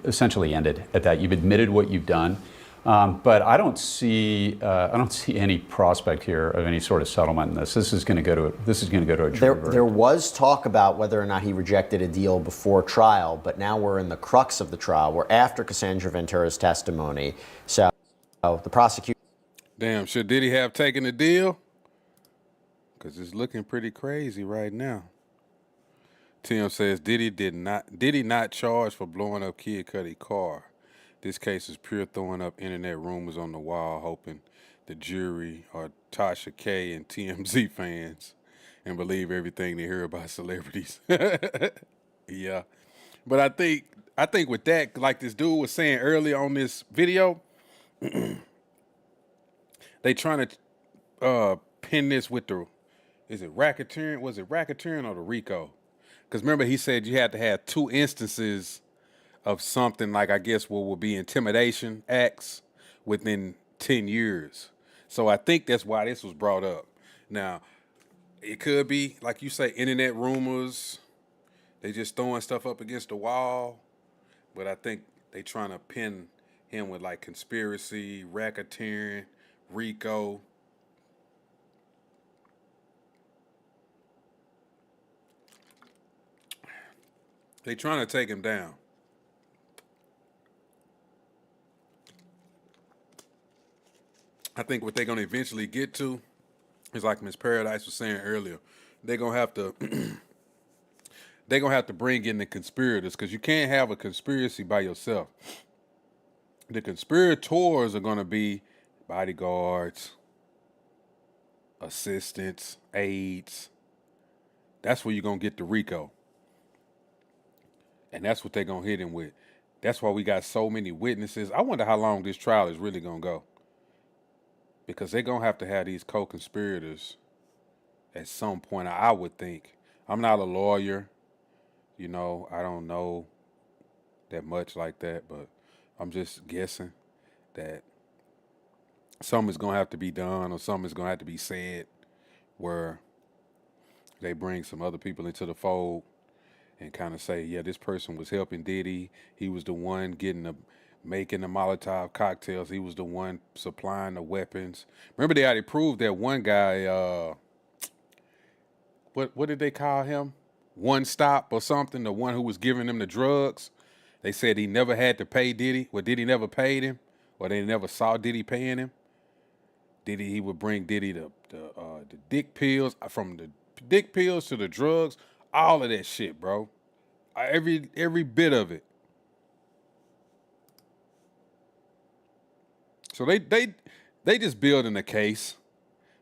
essentially ended at that. You've admitted what you've done. But I don't see any prospect here of any sort of settlement in this. This is going to go to a jury verdict. There was talk about whether or not he rejected a deal before trial, but now we're in the crux of the trial. We're after Cassandra Ventura's testimony. So the prosecutor. Damn, should Diddy have taken the deal? Because it's looking pretty crazy right now. Tim says Diddy not charged for blowing up Kid Cudi car. This case is pure throwing up internet rumors on the wall, hoping the jury are Tasha K and TMZ fans and believe everything they hear about celebrities. Yeah. But I think with that, like this dude was saying earlier on this video, they trying to pin this with is it racketeering? Was it racketeering or the RICO? Because remember he said you had to have 2 instances of something like, I guess, what would be intimidation acts within 10 years. So I think that's why this was brought up. Now, it could be, like you say, internet rumors. They just throwing stuff up against the wall. But I think they trying to pin him with like conspiracy, racketeering, RICO. They trying to take him down. I think what they're going to eventually get to is like Miss Paradise was saying earlier. They're going to have to they're going to have to bring in the conspirators, because you can't have a conspiracy by yourself. The conspirators are going to be bodyguards, assistants, aides. That's where you're going to get the RICO. And that's what they're going to hit him with. That's why we got so many witnesses. I wonder how long this trial is really going to go. Because they're going to have these co-conspirators at some point, I would think. I'm not a lawyer. You know, I don't know that much like that, but I'm just guessing that something's going to have to be done or something's going to have to be said where they bring some other people into the fold and kind of say, yeah, this person was helping Diddy. He was the one making the Molotov cocktails. He was the one supplying the weapons. Remember they already proved that one guy, what did they call him? One Stop or something, the one who was giving them the drugs. They said he never had to pay Diddy. Well, Diddy never paid him, or they never saw Diddy paying him. He would bring Diddy the dick pills, from the dick pills to the drugs, all of that shit, bro. Every bit of it. So they just building a case.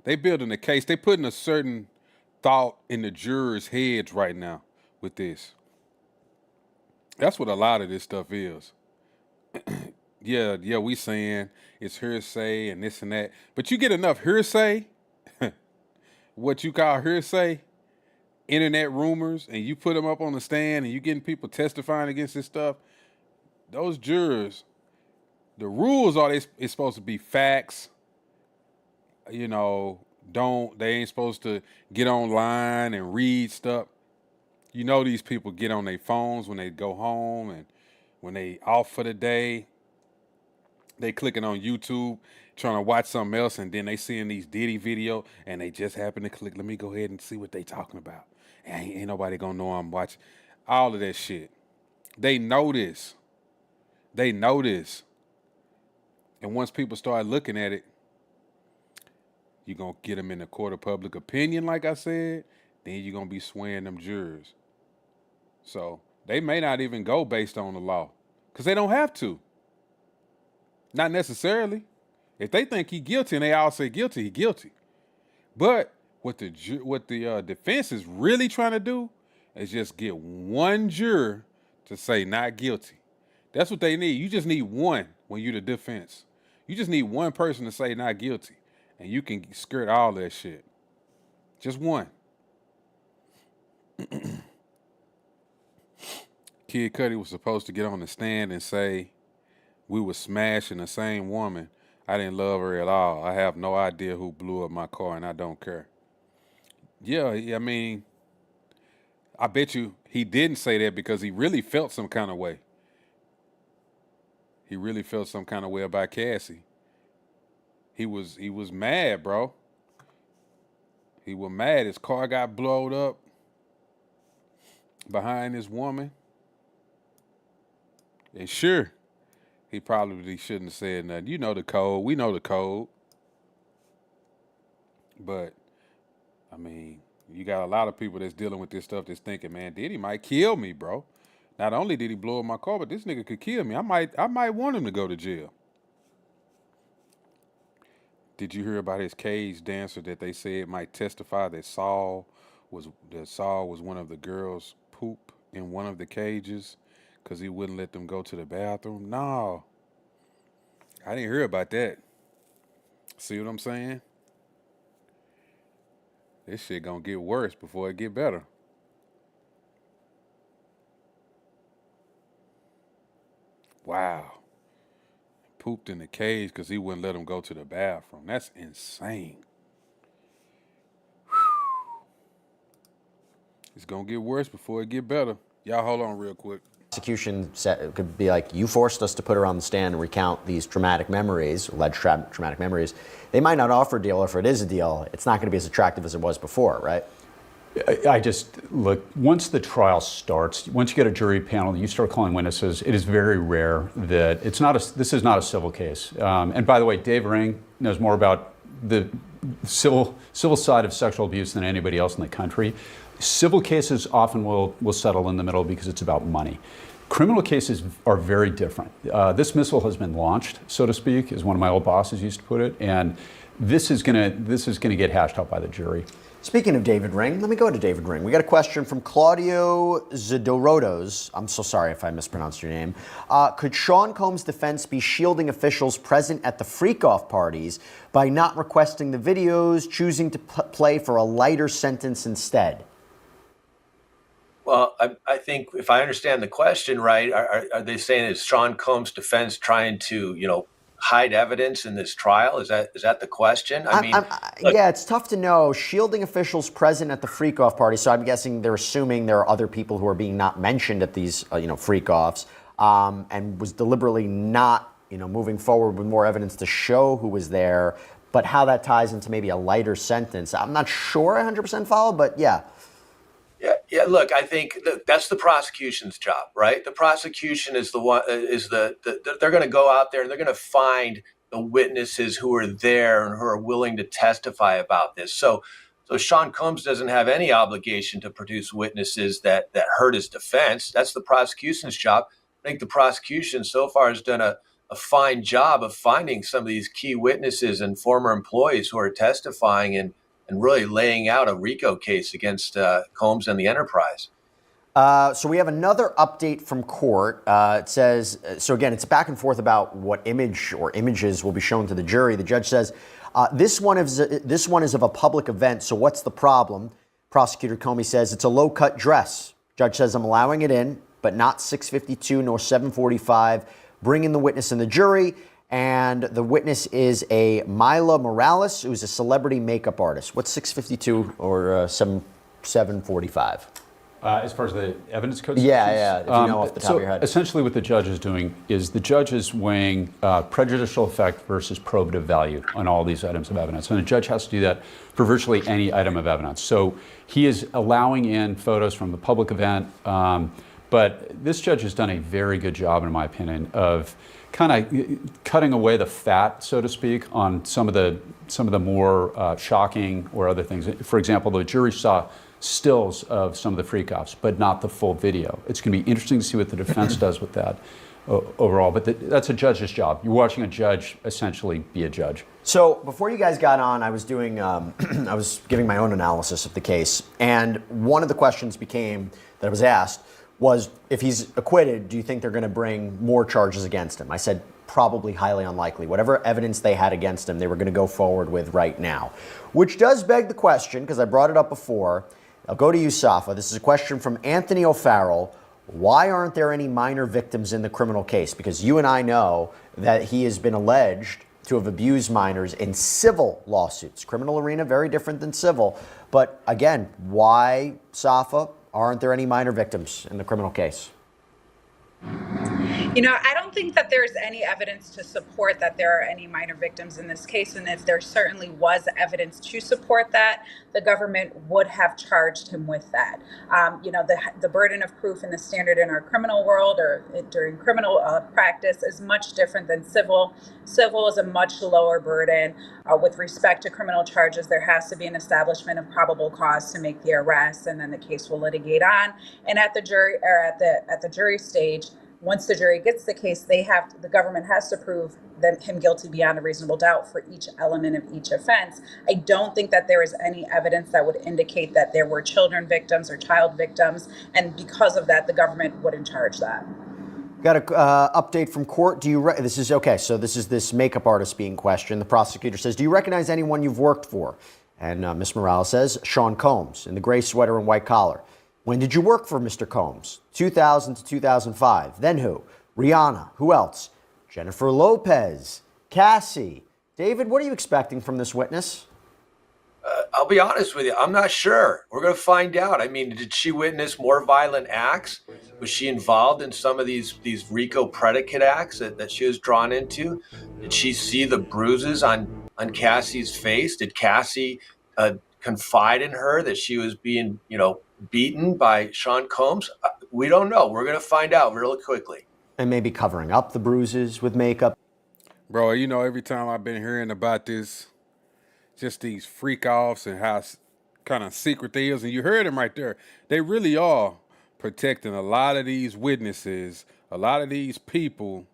They building a case. They putting a certain thought in the jurors' heads right now with this. That's what a lot of this stuff is. Yeah, we saying it's hearsay and this and that. But you get enough hearsay, what you call hearsay, internet rumors, and you put them up on the stand and you getting people testifying against this stuff, those jurors, the rules are it's supposed to be facts. You know, they ain't supposed to get online and read stuff. You know, these people get on their phones when they go home and when they off for the day. They clicking on YouTube, trying to watch something else, and then they seeing these Diddy video, and they just happen to click, let me go ahead and see what they talking about. And ain't nobody gonna know I'm watching. All of that shit. They know this. They know this. And once people start looking at it, you're gonna get them in the court of public opinion, like I said, then you're gonna be swaying them jurors. So they may not even go based on the law, because they don't have to. Not necessarily. If they think he guilty and they all say guilty, he guilty. But what the defense is really trying to do is just get one juror to say not guilty. That's what they need. You just need one when you're the defense. You just need one person to say not guilty, and you can skirt all that shit. Just one. Kid Cudi was supposed to get on the stand and say, we were smashing the same woman. I didn't love her at all. I have no idea who blew up my car, and I don't care. Yeah, I mean, I bet you he didn't say that because he really felt some kind of way. He really felt some kind of way about Cassie. He was mad, bro. He was mad. His car got blowed up behind this woman. And sure, he probably shouldn't have said nothing. You know the code. We know the code. But, I mean, you got a lot of people that's dealing with this stuff that's thinking, man, Diddy might kill me, bro. Not only did he blow up my car, but this nigga could kill me. I might want him to go to jail. Did you hear about his cage dancer that they said might testify that Saul was one of the girls' poop in one of the cages because he wouldn't let them go to the bathroom? No. I didn't hear about that. See what I'm saying? This shit gonna get worse before it get better. Wow. Pooped in the cage because he wouldn't let him go to the bathroom. That's insane. It's gonna get worse before it get better. Y'all hold on real quick. Prosecution could be like, you forced us to put her on the stand and recount these traumatic memories, alleged traumatic memories. They might not offer a deal, or if it is a deal, it's not going to be as attractive as it was before, right? I just, look, once the trial starts, once you get a jury panel, you start calling witnesses, it is very rare that this is not a civil case. And by the way, Dave Ring knows more about the civil side of sexual abuse than anybody else in the country. Civil cases often will settle in the middle because it's about money. Criminal cases are very different. This missile has been launched, so to speak, as one of my old bosses used to put it, and this is gonna get hashed out by the jury. Speaking of David Ring, let me go to David Ring. We got a question from Claudio Zadorotos. I'm so sorry if I mispronounced your name. Could Sean Combs' defense be shielding officials present at the freak-off parties by not requesting the videos, choosing to play for a lighter sentence instead? Well, I think if I understand the question right, are they saying is Sean Combs' defense trying to, hide evidence in this trial? Is that the question? I mean, look, Yeah, it's tough to know. Shielding officials present at the freak-off party, so I'm guessing they're assuming there are other people who are being not mentioned at these, freak-offs, and was deliberately not, moving forward with more evidence to show who was there. But how that ties into maybe a lighter sentence, I'm not sure I 100% follow, but yeah. yeah. Look, I think that's the prosecution's job, right? The prosecution is the one they're going to go out there and they're going to find the witnesses who are there and who are willing to testify about this. So Sean Combs doesn't have any obligation to produce witnesses that hurt his defense. That's the prosecution's job. I think the prosecution so far has done a fine job of finding some of these key witnesses and former employees who are testifying and really laying out a RICO case against Combs and the enterprise. So we have another update from court. It says, so again, it's back and forth about what image or images will be shown to the jury. The judge says, this one is of a public event, so what's the problem? Prosecutor Comey says, it's a low-cut dress. Judge says, I'm allowing it in, but not 652 nor 745. Bring in the witness and the jury. And the witness is a Mila Morales, who's a celebrity makeup artist. What's 652 or 745? As far as the evidence code? Yeah, if you know off the top of your head. Essentially what the judge is doing is the judge is weighing prejudicial effect versus probative value on all these items of evidence. And the judge has to do that for virtually any item of evidence. So he is allowing in photos from the public event, but this judge has done a very good job, in my opinion, of kind of cutting away the fat, so to speak, on some of the more shocking or other things. For example, the jury saw stills of some of the freak-offs, but not the full video. It's going to be interesting to see what the defense does with that overall. But that's a judge's job. You're watching a judge essentially be a judge. So before you guys got on, I was doing, I was giving my own analysis of the case, and one of the questions became that I was asked was, if he's acquitted, do you think they're going to bring more charges against him? I said, probably highly unlikely. Whatever evidence they had against him, they were going to go forward with right now. Which does beg the question, because I brought it up before. I'll go to you, Safa. This is a question from Anthony O'Farrell. Why aren't there any minor victims in the criminal case? Because you and I know that he has been alleged to have abused minors in civil lawsuits. Criminal arena, very different than civil. But again, why, Safa, aren't there any minor victims in the criminal case? I don't think that there's any evidence to support that there are any minor victims in this case. And if there certainly was evidence to support that, the government would have charged him with that. The burden of proof and the standard in our criminal world or during criminal practice is much different than civil. Civil is a much lower burden. With respect to criminal charges, there has to be an establishment of probable cause to make the arrest, and then the case will litigate on. And at the jury stage, once the jury gets the case, the government has to prove him guilty beyond a reasonable doubt for each element of each offense. I don't think that there is any evidence that would indicate that there were children victims or child victims, and because of that, the government wouldn't charge that. Got an update from court. This is this makeup artist being questioned. The prosecutor says, do you recognize anyone you've worked for? And Ms. Morales says, Sean Combs in the gray sweater and white collar. When did you work for Mr. Combs? 2000 to 2005. Then who? Rihanna. Who else? Jennifer Lopez. Cassie. David, what are you expecting from this witness? I'll be honest with you. I'm not sure. We're going to find out. I mean, did she witness more violent acts? Was she involved in some of these RICO predicate acts that she was drawn into? Did she see the bruises on Cassie's face? Did Cassie confide in her that she was being, beaten by Sean Combs? We don't know. We're going to find out really quickly. And maybe covering up the bruises with makeup. Bro, every time I've been hearing about this, just these freak offs and how kind of secret they is, and you heard them right there. They really are protecting a lot of these witnesses, a lot of these people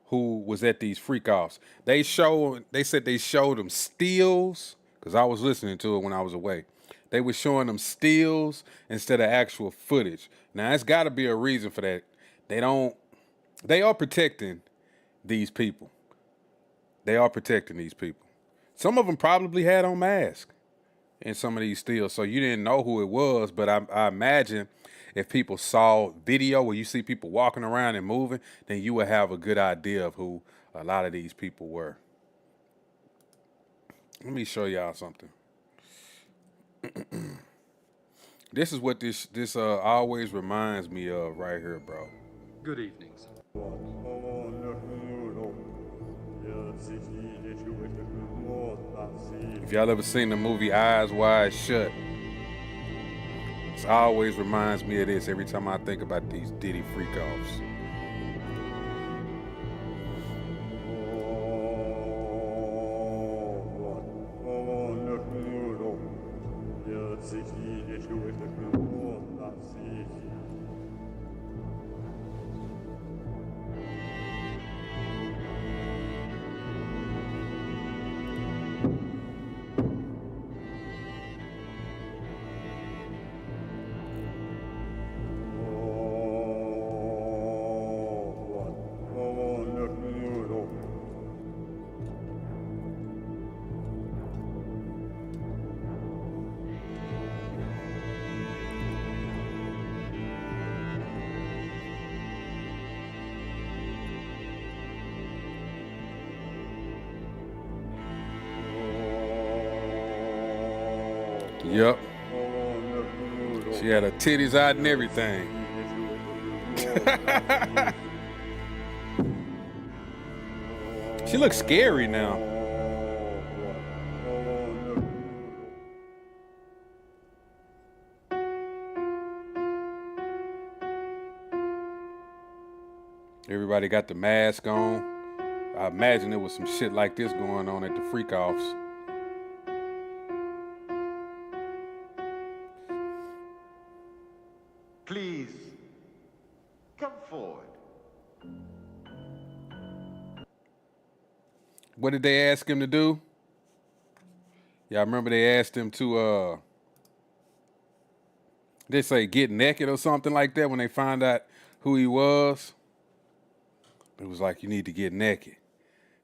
who was at these freak offs. They said they showed them stills, because I was listening to it when I was away. They were showing them stills instead of actual footage. Now, it's got to be a reason for that. They are protecting these people. They are protecting these people. Some of them probably had on masks. in some of these stills. So you didn't know who it was, but I imagine if people saw video where you see people walking around and moving, then you would have a good idea of who a lot of these people were. Let me show y'all something. This is what this always reminds me of right here, bro. Good evening, sir. If y'all ever seen the movie Eyes Wide Shut, it always reminds me of this every time I think about these Diddy freak-offs. Yep. She had her titties out and everything. She looks scary now. Everybody got the mask on. I imagine there was some shit like this going on at the freak-offs. Please, come forward. What did they ask him to do? Y'all remember they asked him to, they say get naked or something like that when they found out who he was? It was like, you need to get naked.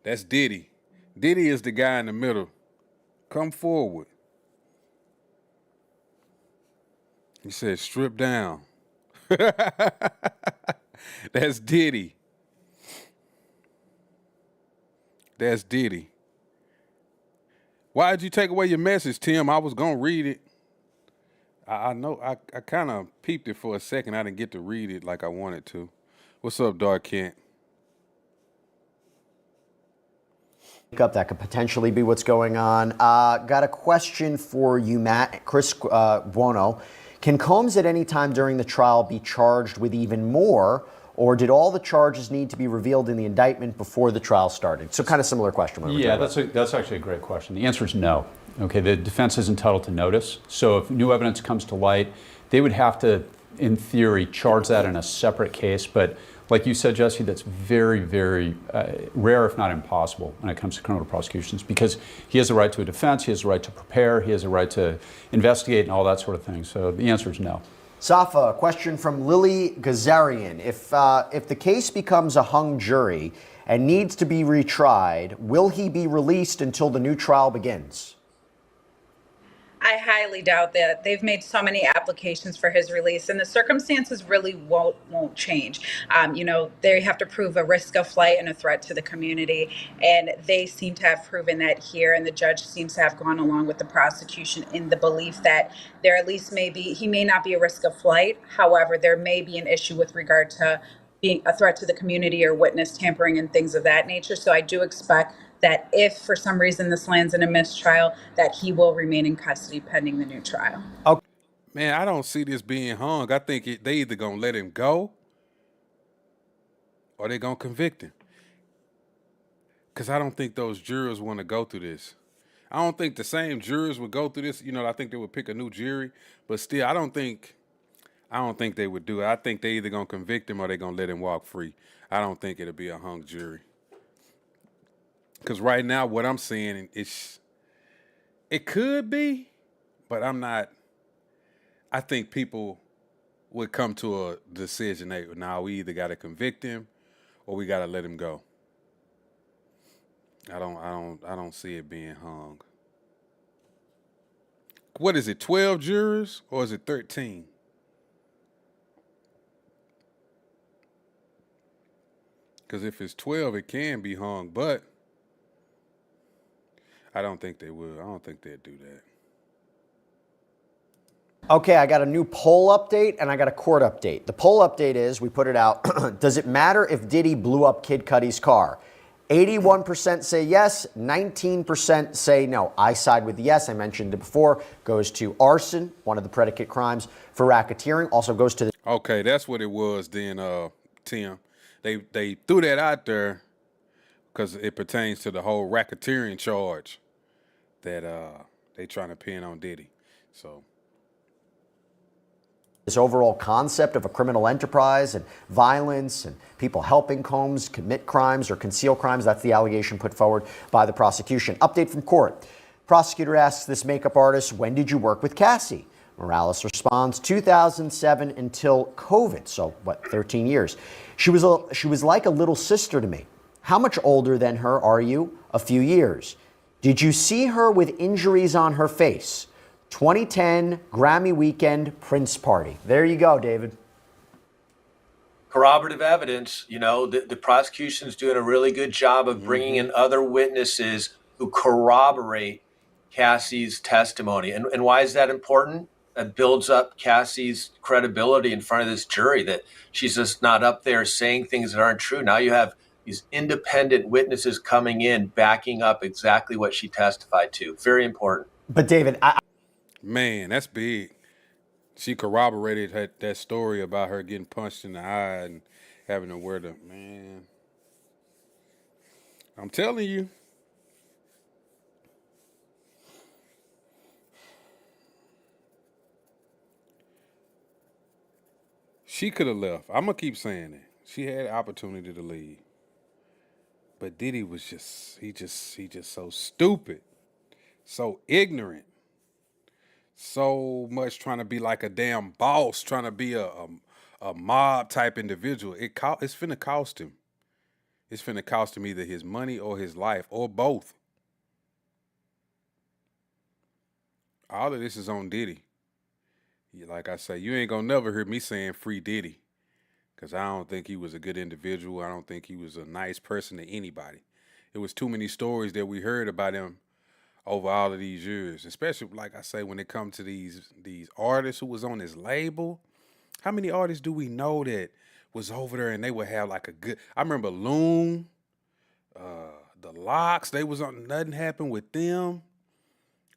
That's Diddy. Diddy is the guy in the middle. Come forward. He said, strip down. That's Diddy. That's Diddy. Why'd you take away your message, Tim? I was going to read it. I know, I kind of peeped it for a second. I didn't get to read it like I wanted to. What's up, Dark Kent? That could potentially be what's going on. Got a question for you, Matt. Chris Buono. Can Combs at any time during the trial be charged with even more, or did all the charges need to be revealed in the indictment before the trial started? So kind of similar question. Yeah, that's actually a great question. The answer is no. Okay, the defense is entitled to notice. So if new evidence comes to light, they would have to, in theory, charge that in a separate case. But like you said, Jesse, that's very, very rare, if not impossible, when it comes to criminal prosecutions, because he has a right to a defense, he has a right to prepare, he has a right to investigate and all that sort of thing. So the answer is no. Safa, a question from Lily Gazarian. If the case becomes a hung jury and needs to be retried, will he be released until the new trial begins? I highly doubt that. They've made so many applications for his release, and the circumstances really won't change. They have to prove a risk of flight and a threat to the community, and they seem to have proven that here. And the judge seems to have gone along with the prosecution in the belief that there at least he may not be a risk of flight. However, there may be an issue with regard to being a threat to the community or witness tampering and things of that nature. So I do expect that if for some reason this lands in a mistrial, that he will remain in custody pending the new trial. Okay. Man, I don't see this being hung. I think they either going to let him go or they going to convict him. Because I don't think those jurors want to go through this. I don't think the same jurors would go through this. I think they would pick a new jury. But still, I don't think they would do it. I think they either going to convict him or they going to let him walk free. I don't think it'll be a hung jury. Because right now, what I'm seeing, it could be, but I'm not. I think people would come to a decision that now we either got to convict him or we got to let him go. I don't see it being hung. what is it, 12 jurors or is it 13? Because if it's 12, it can be hung, but I don't think they will. I don't think they'd do that. Okay, I got a new poll update and I got a court update. The poll update is, we put it out, does it matter if Diddy blew up Kid Cudi's car? 81% say yes, 19% say no. I side with yes. I mentioned it before. Goes to arson, one of the predicate crimes for racketeering. Also goes to the... Okay, that's what it was then, Tim. They threw that out there because it pertains to the whole racketeering charge that they trying to pin on Diddy. So this overall concept of a criminal enterprise and violence and people helping Combs commit crimes or conceal crimes. That's the allegation put forward by the prosecution. Update from court. Prosecutor asks this makeup artist, when did you work with Cassie? Morales responds, 2007 until COVID. So what, 13 years. She was like a little sister to me. How much older than her are you? A few years. Did you see her with injuries on her face? 2010 Grammy weekend Prince party. There you go, David. Corroborative evidence. You know, the prosecution's doing a really good job of bringing in other witnesses who corroborate Cassie's testimony. And why is that important? That builds up Cassie's credibility in front of this jury, that she's just not up there saying things that aren't true. Now you have these independent witnesses coming in, backing up exactly what she testified to. Very important. But David, man, that's big. She corroborated that story about her getting punched in the eye and having to wear the, man. I'm telling you. She could have left. I'm going to keep saying it. She had an opportunity to leave. But Diddy was he just so stupid, so ignorant, so much trying to be like a damn boss, trying to be a mob type individual. It's finna cost him. It's finna cost him either his money or his life or both. All of this is on Diddy. Like I say, you ain't gonna never hear me saying free Diddy. Because I don't think he was a good individual. I don't think he was a nice person to anybody. It was too many stories that we heard about him over all of these years. Especially, like I say, when it comes to these artists who was on his label. How many artists do we know that was over there and they would have like a good... I remember Loon, the Locks, they was on... Nothing happened with them.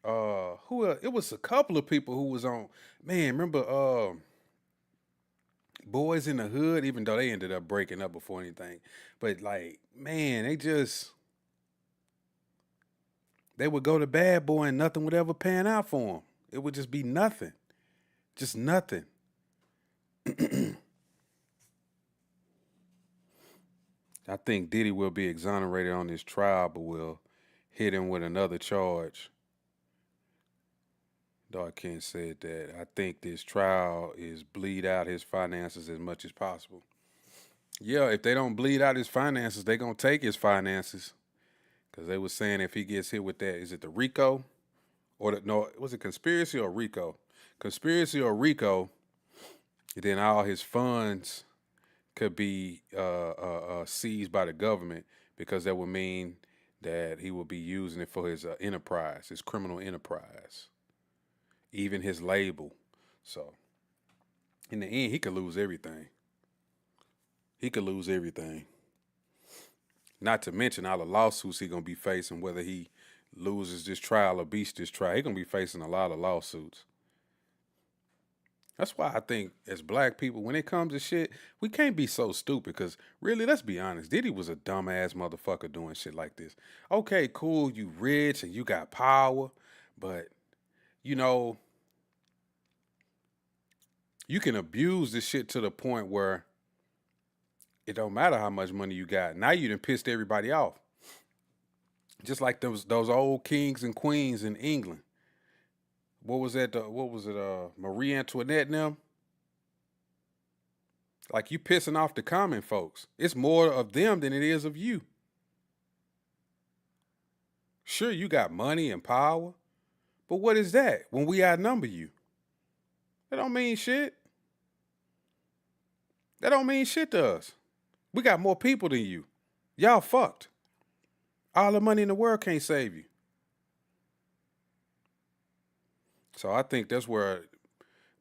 Who else? It was a couple of people who was on... Man, remember... Boys in the Hood, even though they ended up breaking up before anything. But like, man, they would go to Bad Boy and nothing would ever pan out for them. It would just be nothing. Just nothing. I think Diddy will be exonerated on this trial, but will hit him with another charge. Dark Ken said that. I think this trial is bleed out his finances as much as possible. Yeah, if they don't bleed out his finances, they're going to take his finances. Because they were saying if he gets hit with that, is it the RICO? No, was it conspiracy or RICO? Conspiracy or RICO, then all his funds could be seized by the government, because that would mean that he will be using it for his enterprise, his criminal enterprise. Even his label. So, in the end, he could lose everything. He could lose everything. Not to mention all the lawsuits he's going to be facing, whether he loses this trial or beats this trial. He's going to be facing a lot of lawsuits. That's why I think as black people, when it comes to shit, we can't be so stupid, because really, let's be honest, Diddy was a dumbass motherfucker doing shit like this. Okay, cool, you rich and you got power, but, you know, you can abuse this shit to the point where it don't matter how much money you got. Now you done pissed everybody off. Just like those old kings and queens in England. What was that? Marie Antoinette and them? Like, you pissing off the common folks. It's more of them than it is of you. Sure, you got money and power, But what is that when we outnumber you? That don't mean shit. That don't mean shit to us. We got more people than you. Y'all fucked. All the money in the world can't save you. So I think that's where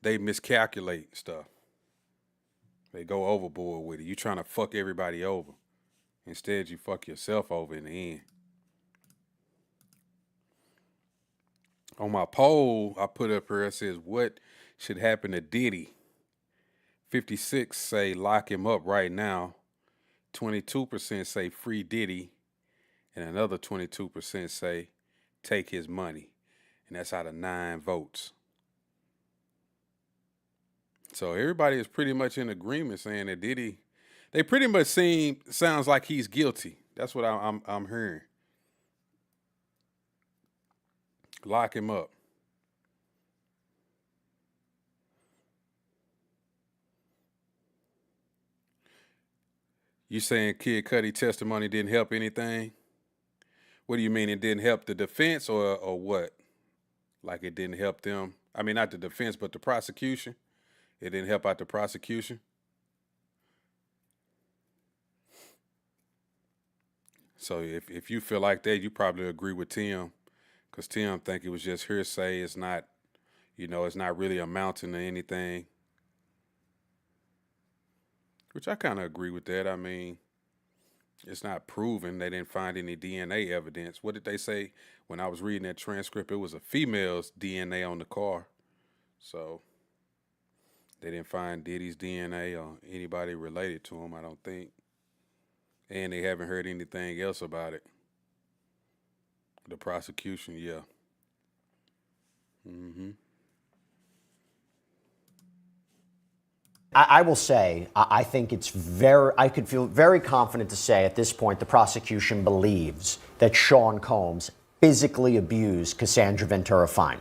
they miscalculate stuff. They go overboard with it. You trying to fuck everybody over. Instead, you fuck yourself over in the end. On my poll, I put up here, it says, what should happen to Diddy? 56 say lock him up right now. 22% say free Diddy. And another 22% say take his money. And that's out of 9 votes. So everybody is pretty much in agreement saying that Diddy, they pretty much sounds like he's guilty. That's what I'm hearing. Lock him up. You saying Kid Cudi testimony didn't help anything? What do you mean it didn't help the defense or what? Like it didn't help them? I mean, not the defense, but the prosecution? It didn't help out the prosecution? So if you feel like that, you probably agree with Tim, because Tim think it was just hearsay. It's not, it's not really amounting to anything. Which I kind of agree with that. I mean, it's not proven. They didn't find any DNA evidence. What did they say when I was reading that transcript? It was a female's DNA on the car. So they didn't find Diddy's DNA or anybody related to him, I don't think. And they haven't heard anything else about it. The prosecution, yeah. Mm-hmm. I will say, I think I could feel very confident to say at this point the prosecution believes that Sean Combs physically abused Cassandra Ventura Fine.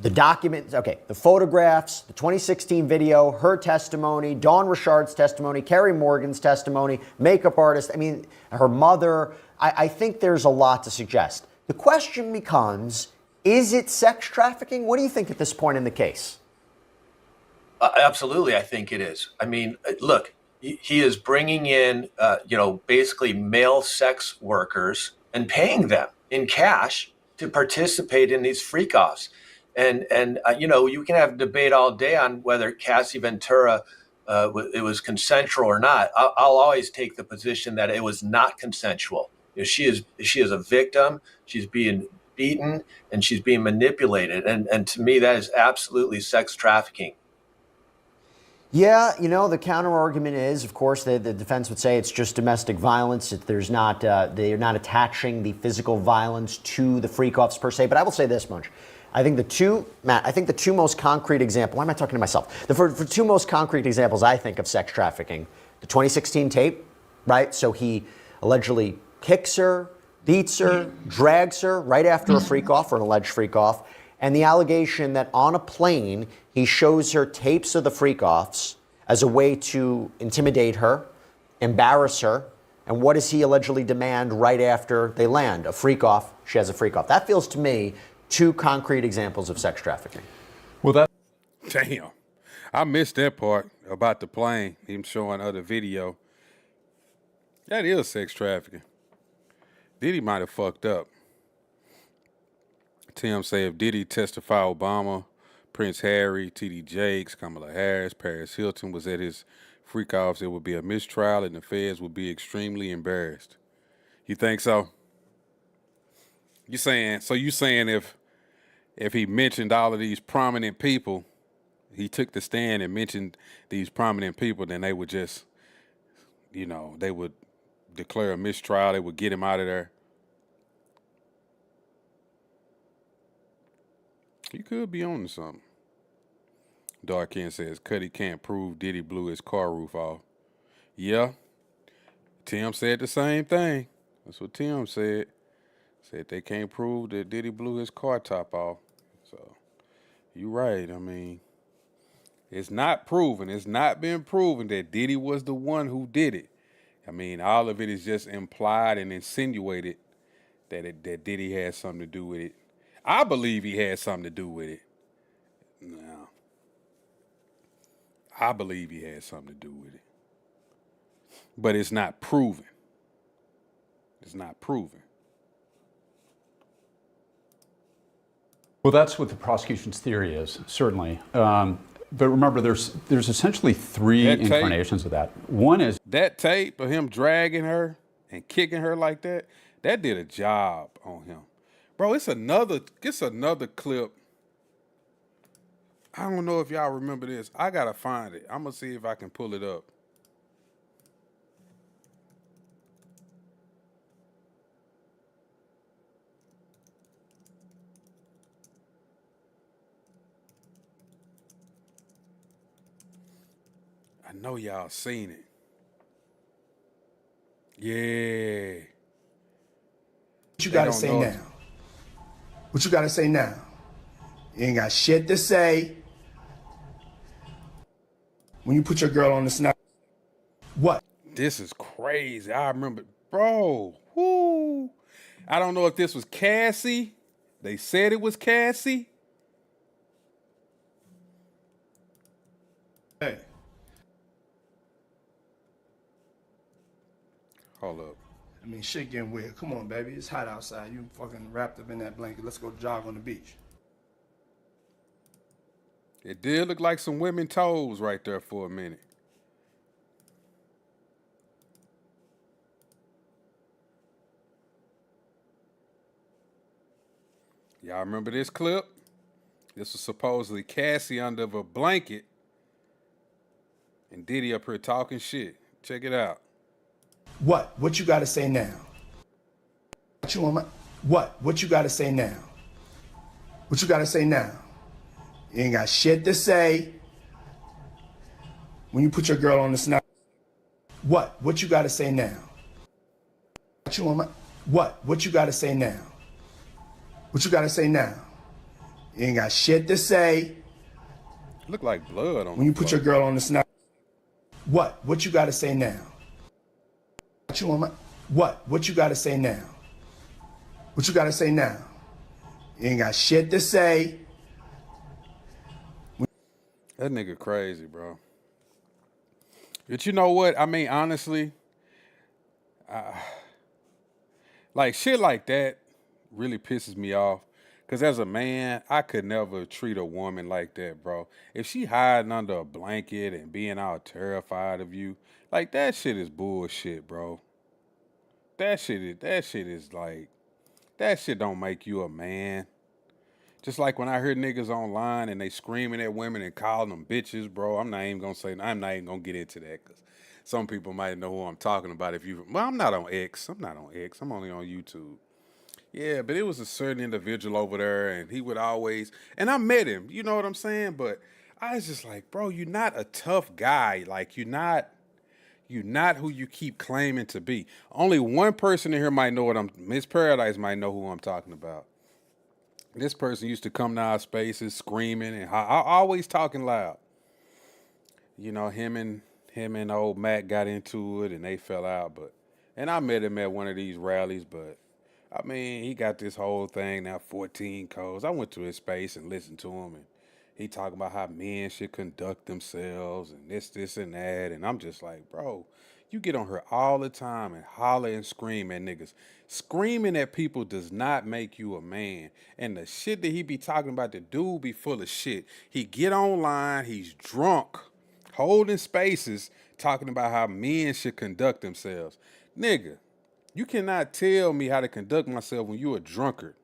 The documents, okay, the photographs, the 2016 video, her testimony, Dawn Richard's testimony, Kerry Morgan's testimony, makeup artist, I mean, her mother. I think there's a lot to suggest. The question becomes, is it sex trafficking? What do you think at this point in the case? Absolutely, I think it is. I mean, look, he is bringing in, basically male sex workers and paying them in cash to participate in these freak-offs. And you can have a debate all day on whether Cassie Ventura, it was consensual or not. I'll always take the position that it was not consensual. She is a victim. She's being beaten and she's being manipulated. And to me, that is absolutely sex trafficking. Yeah, the counter argument is, of course, the defense would say it's just domestic violence. They're not attaching the physical violence to the freak-offs per se. But I will say this much. I think the two most concrete examples, why am I talking to myself? For two most concrete examples, I think, of sex trafficking, the 2016 tape, right? So he allegedly kicks her, beats her, drags her right after a freak-off or an alleged freak-off. And the allegation that on a plane, he shows her tapes of the freak-offs as a way to intimidate her, embarrass her. And what does he allegedly demand right after they land? A freak-off. She has a freak-off. That feels to me two concrete examples of sex trafficking. Well, Damn. I missed that part about the plane, him showing other video. That is sex trafficking. Diddy might have fucked up. Tim say if Diddy testify Obama, Prince Harry, T.D. Jakes, Kamala Harris, Paris Hilton was at his freak-offs, it would be a mistrial and the feds would be extremely embarrassed. You think so? You saying if he mentioned all of these prominent people, he took the stand and mentioned these prominent people, then they would just, they would declare a mistrial, they would get him out of there. You could be on to something. Darkin says Cudi can't prove Diddy blew his car roof off. Yeah. Tim said the same thing. That's what Tim said. Said they can't prove that Diddy blew his car top off. So, you're right. I mean, it's not proven. It's not been proven that Diddy was the one who did it. I mean, all of it is just implied and insinuated that Diddy had something to do with it. I believe he had something to do with it. No. I believe he had something to do with it. But it's not proven. It's not proven. Well, that's what the prosecution's theory is, certainly. But remember, there's essentially three That tape- incarnations of that. One is That tape of him dragging her and kicking her like that, that did a job on him. Bro, it's another clip. I don't know if y'all remember this. I gotta find it. I'm gonna see if I can pull it up. I know y'all seen it. Yeah. What you They gotta don't say know it. now? What you gotta say now? You ain't got shit to say. When you put your girl on the snap, what? This is crazy. I remember, bro. Whoo. I don't know if this was Cassie. They said it was Cassie. Hey, Hold up. I mean, shit getting weird. Come on, baby. It's hot outside. You fucking wrapped up in that blanket. Let's go jog on the beach. It did look like some women toes right there for a minute. Y'all remember this clip? This was supposedly Cassie under a blanket and Diddy up here talking shit. Check it out. What? What you gotta say now? What you on my? What? What you gotta say now? What you gotta say now? You ain't got shit to say. When you put your girl on the snap, what? What you gotta say now? What you on my? What? What you gotta say now? What you gotta say now? You ain't got shit to say. Look like blood on When you put your girl on the snap, what? What you gotta say now? What you on my? What? What you gotta say now? What you gotta say now? You ain't got shit to say. That nigga crazy, bro. But you know what? I mean, honestly, like shit like that really pisses me off. Cause as a man, I could never treat a woman like that, bro. If she hiding under a blanket and being all terrified of you, like that shit is bullshit, bro. That shit is like that shit don't make you a man. Just like when I hear niggas online and they screaming at women and calling them bitches, bro. I'm not even gonna get into that because some people might know who I'm talking about. Well, I'm not on X. I'm only on YouTube. Yeah, but it was a certain individual over there, and he would always, and I met him. You know what I'm saying? But I was just like, bro, you're not a tough guy. Like you're not who you keep claiming to be. Only one person in here might know Miss Paradise might know who I'm talking about. This person used to come to our spaces screaming and always talking loud. You know, him and old Matt got into it and they fell out. And I met him at one of these rallies, but I mean, he got this whole thing now, 14 codes. I went to his space and listened to him, and he talking about how men should conduct themselves and this, and that. And I'm just like, bro, you get on her all the time and holler and scream at niggas. Screaming at people does not make you a man. And the shit that he be talking about, the dude be full of shit. He get online, he's drunk, holding spaces, talking about how men should conduct themselves. Nigga, you cannot tell me how to conduct myself when you a drunkard.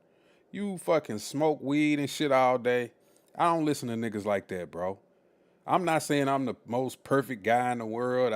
You fucking smoke weed and shit all day. I don't listen to niggas like that, bro. I'm not saying I'm the most perfect guy in the world,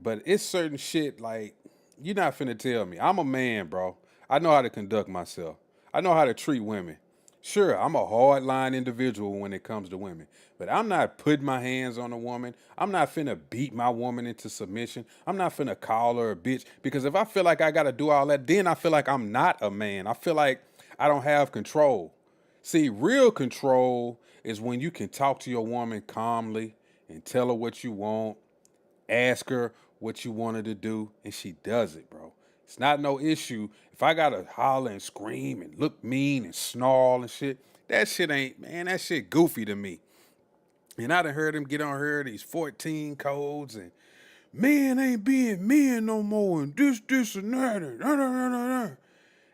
but it's certain shit like you're not finna tell me. I'm a man, bro. I know how to conduct myself. I know how to treat women. Sure, I'm a hardline individual when it comes to women, but I'm not putting my hands on a woman. I'm not finna beat my woman into submission. I'm not finna call her a bitch because if I feel like I gotta do all that, then I feel like I'm not a man. I feel like I don't have control. See, real control is when you can talk to your woman calmly and tell her what you want, ask her what you want her to do, and she does it, bro. It's not no issue. If I gotta holler and scream and look mean and snarl and shit, that shit ain't, man, that shit goofy to me. And I done heard him get on her these 14 codes and men ain't being men no more and this and that and da.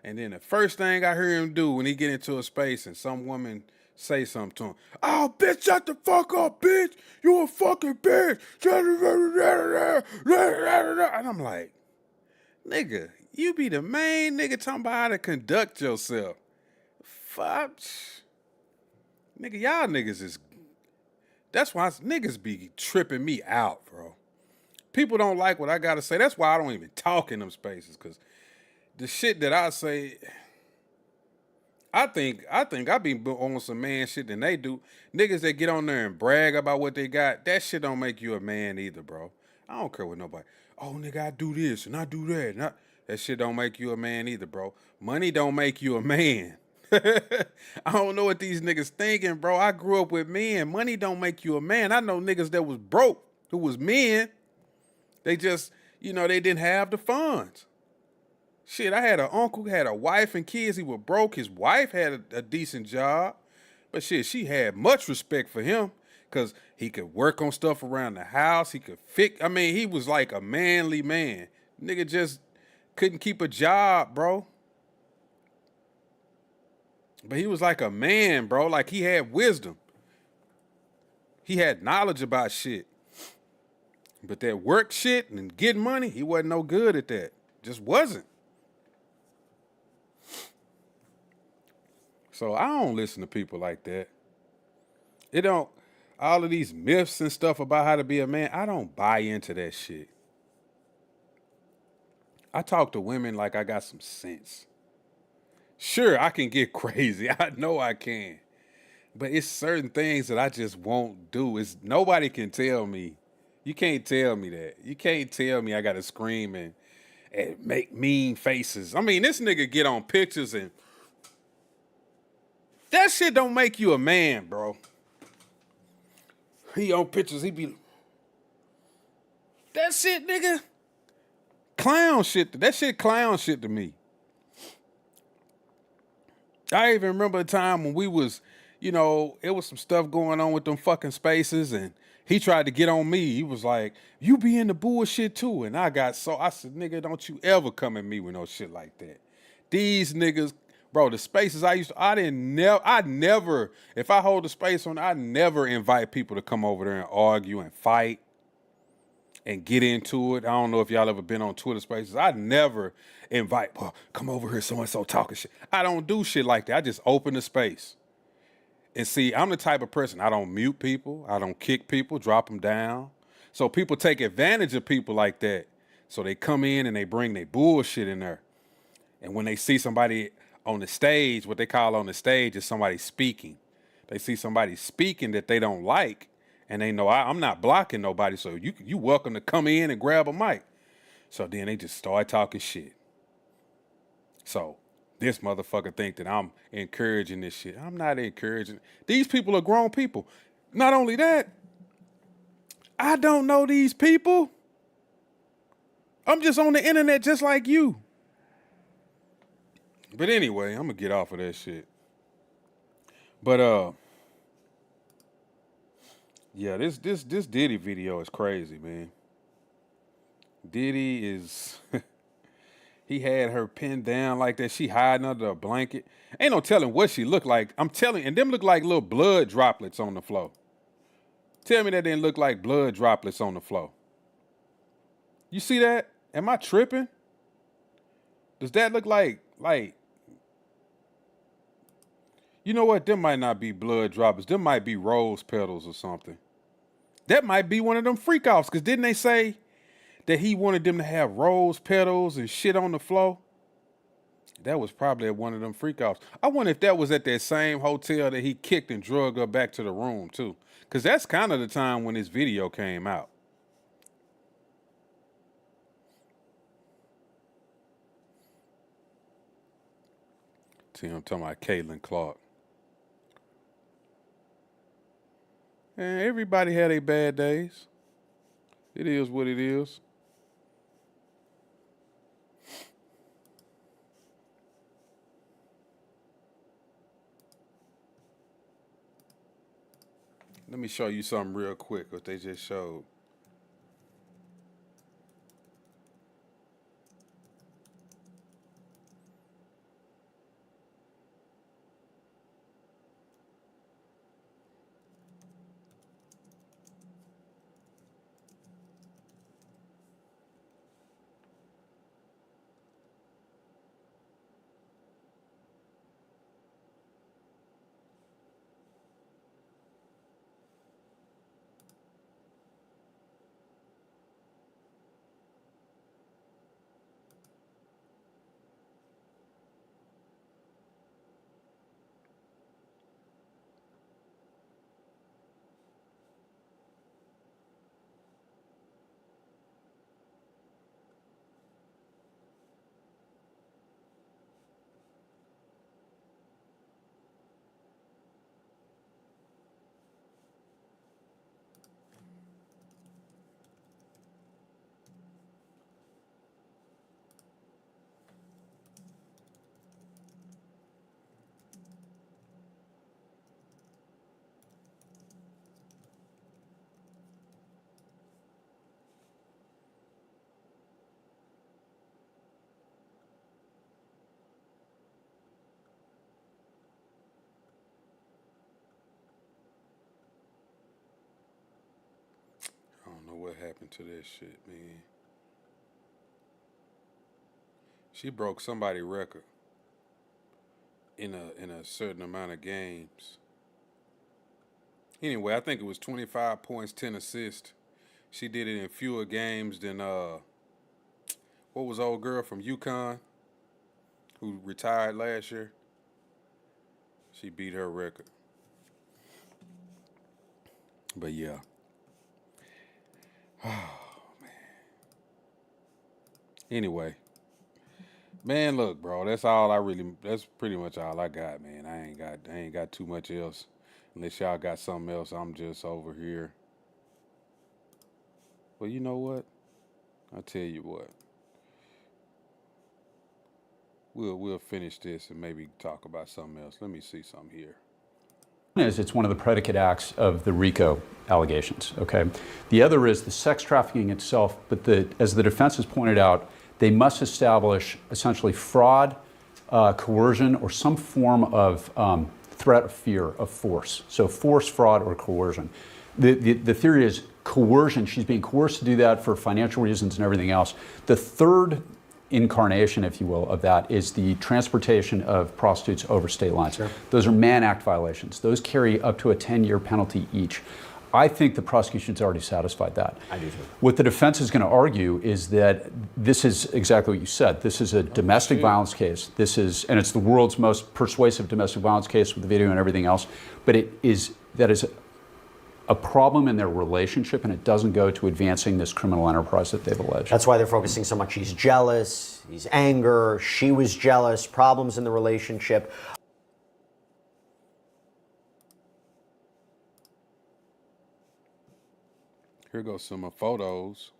And then the first thing I hear him do when he get into a space and some woman say something to him, oh, bitch, shut the fuck up, bitch. You a fucking bitch. And I'm like, nigga, you be the main nigga talking about how to conduct yourself. Fuck. Nigga, y'all niggas is, that's why niggas be tripping me out, bro. People don't like what I gotta say. That's why I don't even talk in them spaces, because the shit that I say, I think I be on some man shit than they do. Niggas that get on there and brag about what they got, that shit don't make you a man either, bro. I don't care what nobody. Oh, nigga, I do this and I do that. That shit don't make you a man either, bro. Money don't make you a man. I don't know what these niggas thinking, bro. I grew up with men. Money don't make you a man. I know niggas that was broke, who was men. They just, they didn't have the funds. Shit, I had an uncle who had a wife and kids. He was broke. His wife had a decent job. But shit, she had much respect for him because he could work on stuff around the house. He could fix. I mean, he was like a manly man. Nigga just couldn't keep a job, bro. But he was like a man, bro. Like he had wisdom. He had knowledge about shit. But that work shit and getting money, he wasn't no good at that. Just wasn't. So I don't listen to people like that. It don't, all of these myths and stuff about how to be a man, I don't buy into that shit. I talk to women like I got some sense. Sure, I can get crazy. I know I can. But it's certain things that I just won't do. Nobody can tell me. You can't tell me that. You can't tell me I gotta scream and make mean faces. I mean, this nigga get on pictures and that shit don't make you a man, bro. He on pictures, he be that shit, nigga. Clown shit. That shit clown shit to me. I even remember a time when we was, it was some stuff going on with them fucking spaces and he tried to get on me. He was like, you be in the bullshit too. And I said, nigga, don't you ever come at me with no shit like that. These niggas, bro, the spaces I never, if I hold a space on, I never invite people to come over there and argue and fight and get into it. I don't know if y'all ever been on Twitter spaces. I never invite, well, come over here, so-and-so talking shit. I don't do shit like that. I just open the space. And see, I'm the type of person, I don't mute people. I don't kick people, drop them down. So people take advantage of people like that. So they come in and they bring their bullshit in there. And when they see somebody on the stage, what they call on the stage is somebody speaking. They see somebody speaking that they don't like, and they know I'm not blocking nobody, so you welcome to come in and grab a mic. So then they just start talking shit. So this motherfucker think that I'm encouraging this shit. I'm not encouraging. These people are grown people. Not only that, I don't know these people. I'm just on the internet just like you. But anyway, I'm gonna get off of that shit. But yeah, this Diddy video is crazy, man. Diddy is he had her pinned down like that. She hiding under a blanket. Ain't no telling what she looked like. I'm telling, and them look like little blood droplets on the floor. Tell me that didn't look like blood droplets on the floor. You see that? Am I tripping? Does that look like you know what? Them might not be blood droplets. Them might be rose petals or something. That might be one of them freak offs, because didn't they say that he wanted them to have rose petals and shit on the floor? That was probably at one of them freak offs. I wonder if that was at that same hotel that he kicked and drug her back to the room too. Because that's kind of the time when this video came out. See, I'm talking about Caitlin Clark. And everybody had their bad days. It is what it is. Let me show you something real quick. What they just showed. I don't know what happened to this shit, man. She broke somebody's record in a certain amount of games. Anyway, I think it was 25 points, 10 assists. She did it in fewer games than what was old girl from UConn who retired last year? She beat her record. But yeah. Anyway. Man, look, bro, that's pretty much all I got, man. I ain't got too much else. Unless y'all got something else, I'm just over here. Well, you know what? I'll tell you what. We'll finish this and maybe talk about something else. Let me see something here. Is it's one of the predicate acts of the RICO allegations, okay? The other is the sex trafficking itself, but as the defense has pointed out, they must establish essentially fraud, coercion, or some form of threat of fear of force. So force, fraud, or coercion. The theory is coercion. She's being coerced to do that for financial reasons and everything else. The third incarnation, if you will, of that is the transportation of prostitutes over state lines. Sure. Those are Mann Act violations. Those carry up to a 10-year penalty each. I think the prosecution's already satisfied that. I do too. What the defense is going to argue is that this is exactly what you said. This is a domestic violence case. And it's the world's most persuasive domestic violence case with the video and everything else. But that is a problem in their relationship, and it doesn't go to advancing this criminal enterprise that they've alleged. That's why they're focusing so much. He's jealous, he's anger, she was jealous, problems in the relationship. Here goes some of photos.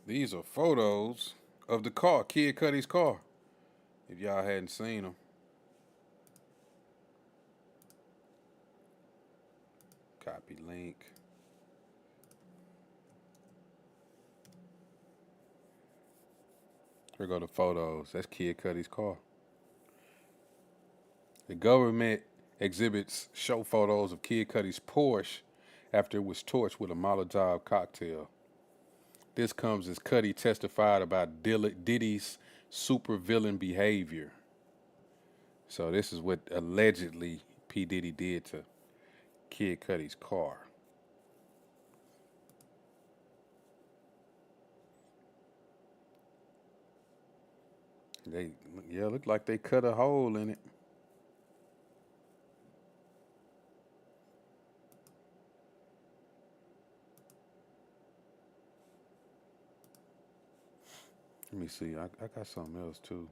These are photos of the car, Kid Cudi's car. If y'all hadn't seen them. Copy link. Here go the photos. That's Kid Cudi's car. The government exhibits show photos of Kid Cudi's Porsche after it was torched with a Molotov cocktail. This comes as Cudi testified about Diddy's supervillain behavior. So this is what allegedly P. Diddy did to Kid Cudi's car. Look like they cut a hole in it. Let me see. I got something else too.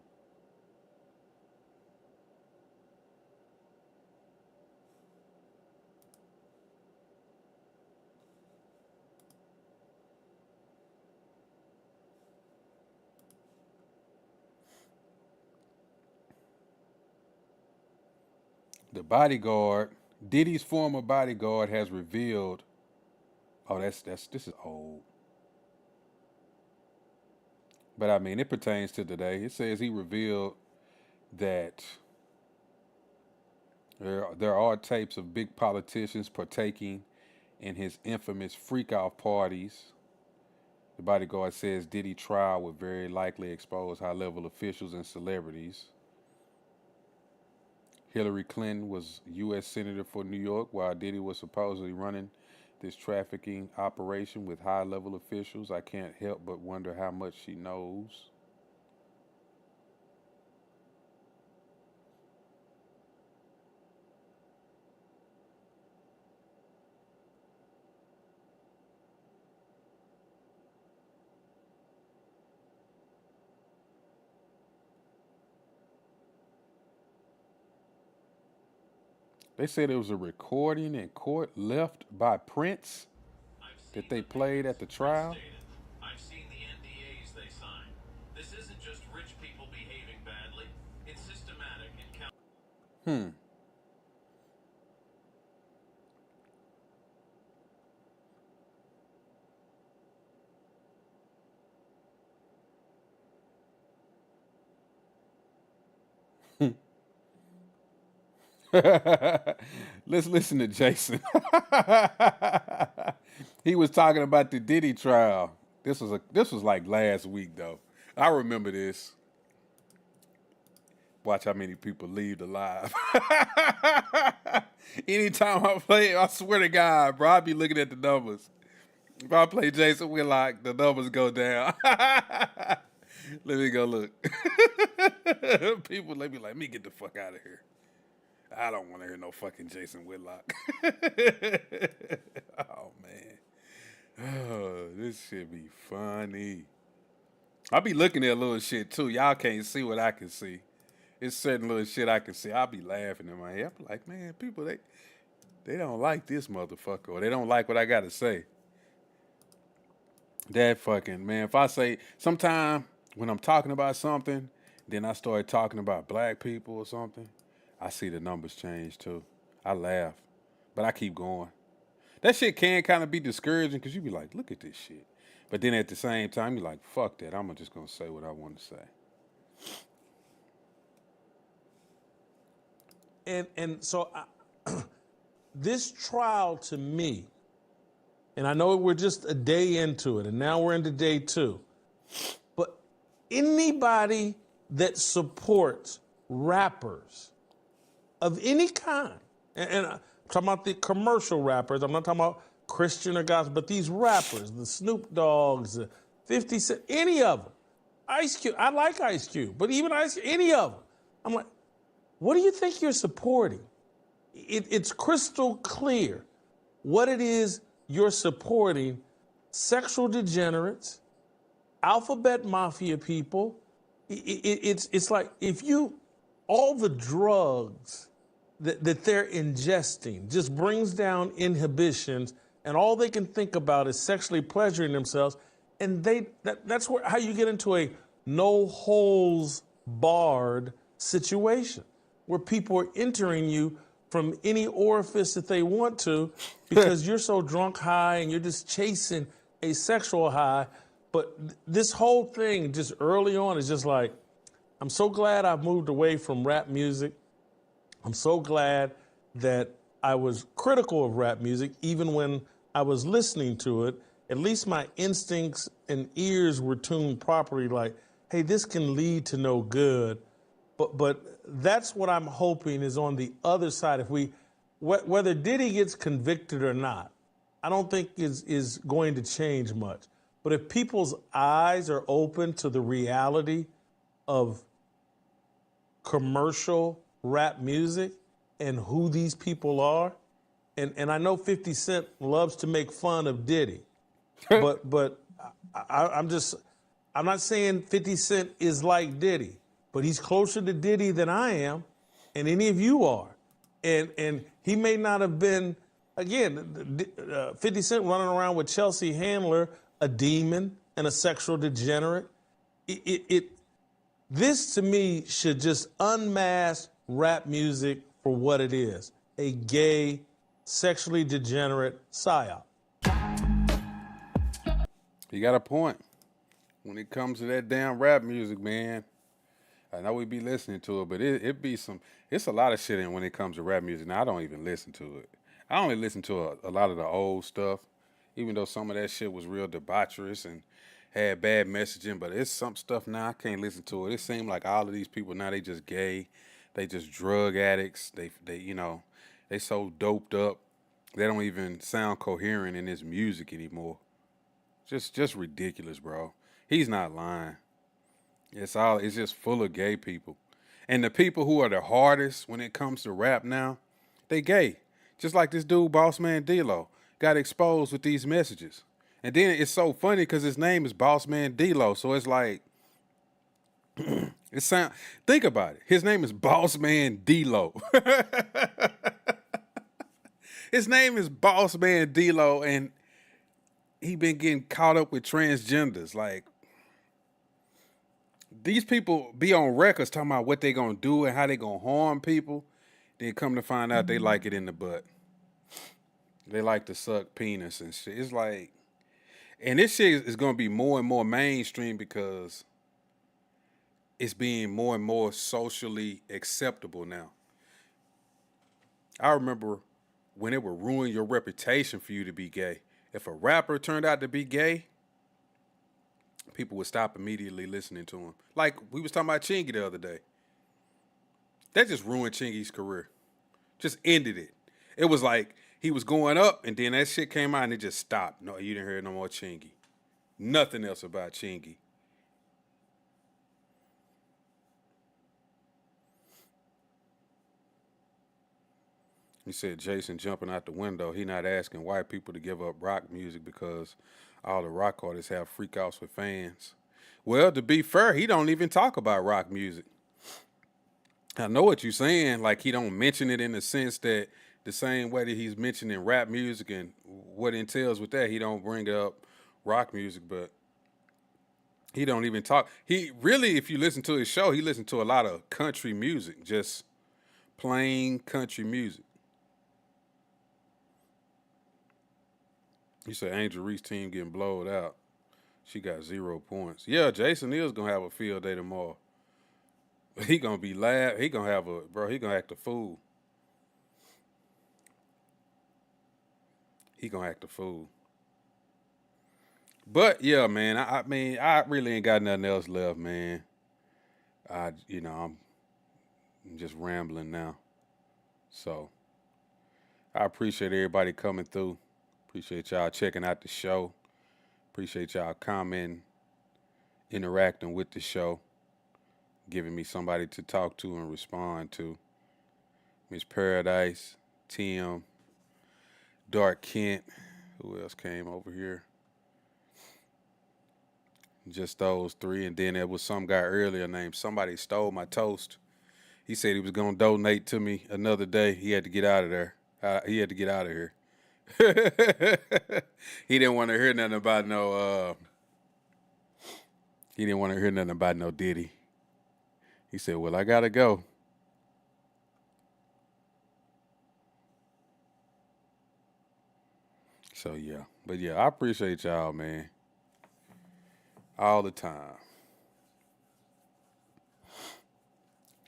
The bodyguard Diddy's former bodyguard has revealed. Oh, this is old. But I mean, it pertains to today. It says he revealed that there are tapes of big politicians partaking in his infamous freak-out parties. The bodyguard says Diddy trial would very likely expose high-level officials and celebrities. Hillary Clinton was U.S. Senator for New York while Diddy was supposedly running this trafficking operation with high-level officials. I can't help but wonder how much she knows. They said it was a recording in court left by Prince that they played at the trial. I've seen the NDAs they signed. This isn't just rich people behaving badly. It's systematic and Let's listen to Jason. He was talking about the Diddy trial. This was like last week though. I remember this. Watch how many people leave alive. Anytime I play, I swear to God, bro, I be looking at the numbers. If I play Jason Whitlock, the numbers go down. Let me go look. People, let me like, me get the fuck out of here. I don't want to hear no fucking Jason Whitlock. Oh, man. Oh, this shit be funny. I be looking at little shit, too. Y'all can't see what I can see. It's certain little shit I can see. I'll be laughing in my head. I be like, man, people, they don't like this motherfucker. Or they don't like what I got to say. That fucking, man, if I say, sometime when I'm talking about something, then I start talking about black people or something, I see the numbers change too. I laugh, but I keep going. That shit can kind of be discouraging because you be like, look at this shit. But then at the same time, you're like, fuck that. I'm just going to say what I want to say. And so this trial to me, and I know we're just a day into it, and now we're into day 2, but anybody that supports rappers of any kind, and I'm talking about the commercial rappers, I'm not talking about Christian or gospel, but these rappers, the Snoop Dogg's, the 50 Cent, any of them, Ice Cube, I like Ice Cube, but even Ice Cube, any of them, I'm like, what do you think you're supporting? It's crystal clear what it is you're supporting: sexual degenerates, alphabet mafia people. It's like if you, all the drugs that they're ingesting just brings down inhibitions, and all they can think about is sexually pleasuring themselves, and that's how you get into a no holes barred situation where people are entering you from any orifice that they want to because you're so drunk high and you're just chasing a sexual high. But this whole thing just early on is just like, I'm so glad I've moved away from rap music. I'm so glad that I was critical of rap music, even when I was listening to it. At least my instincts and ears were tuned properly, like, hey, this can lead to no good. But that's what I'm hoping is on the other side. If whether Diddy gets convicted or not, I don't think is going to change much. But if people's eyes are open to the reality of commercial rap music and who these people are, and I know 50 Cent loves to make fun of Diddy, but I'm not saying 50 Cent is like Diddy, but he's closer to Diddy than I am, and any of you are. And he may not have been, again, 50 Cent running around with Chelsea Handler, a demon and a sexual degenerate. This to me should just unmask rap music for what it is. a gay, sexually degenerate psyop. You got a point. When it comes to that damn rap music, man, I know we be listening to it, but it's a lot of shit in when it comes to rap music. Now, I don't even listen to it. I only listen to a lot of the old stuff, even though some of that shit was real debaucherous and had bad messaging, but it's some stuff now I can't listen to it. It seems like all of these people now, they just gay, they just drug addicts, they so doped up, they don't even sound coherent in this music anymore. Just ridiculous, bro. He's not lying. It's just full of gay people. And the people who are the hardest when it comes to rap now, they gay. Just like this dude, Boss Man D-Lo, got exposed with these messages. And then it's so funny because his name is Boss Man D-Lo. So it's like, think about it. His name is Boss Man D-Lo. His name is Boss Man D-Lo, and he been getting caught up with transgenders. Like, these people be on records talking about what they gonna do and how they gonna harm people. Then come to find out they like it in the butt. They like to suck penis and shit. It's like, and this shit is gonna be more and more mainstream because it's being more and more socially acceptable now. I remember when it would ruin your reputation for you to be gay. If a rapper turned out to be gay, people would stop immediately listening to him. Like we was talking about Chingy the other day. That just ruined Chingy's career. Just ended it. It was like he was going up and then that shit came out and it just stopped. No, you didn't hear no more Chingy. Nothing else about Chingy. He said Jason jumping out the window. He not asking white people to give up rock music because all the rock artists have freakouts with fans. Well, to be fair, he don't even talk about rock music. I know what you're saying. Like, he don't mention it in the sense that the same way that he's mentioning rap music and what entails with that, he don't bring up rock music, but he don't even talk. He really, if you listen to his show, he listens to a lot of country music, just plain country music. You said Angel Reese team getting blowed out. She got 0 points. Yeah, Jason is going to have a field day tomorrow. He going to be loud. He going to act a fool. He going to act a fool. But, yeah, man, I mean, I really ain't got nothing else left, man. I'm just rambling now. So, I appreciate everybody coming through. Appreciate y'all checking out the show. Appreciate y'all commenting, interacting with the show, giving me somebody to talk to and respond to. Miss Paradise, Tim, Dark Kent. Who else came over here? Just those three. And then there was some guy earlier named Somebody Stole My Toast. He said he was going to donate to me another day. He had to get out of there. He had to get out of here. He didn't want to hear nothing about no Diddy. He said, well, I gotta go. So yeah. But yeah, I appreciate y'all, man. All the time.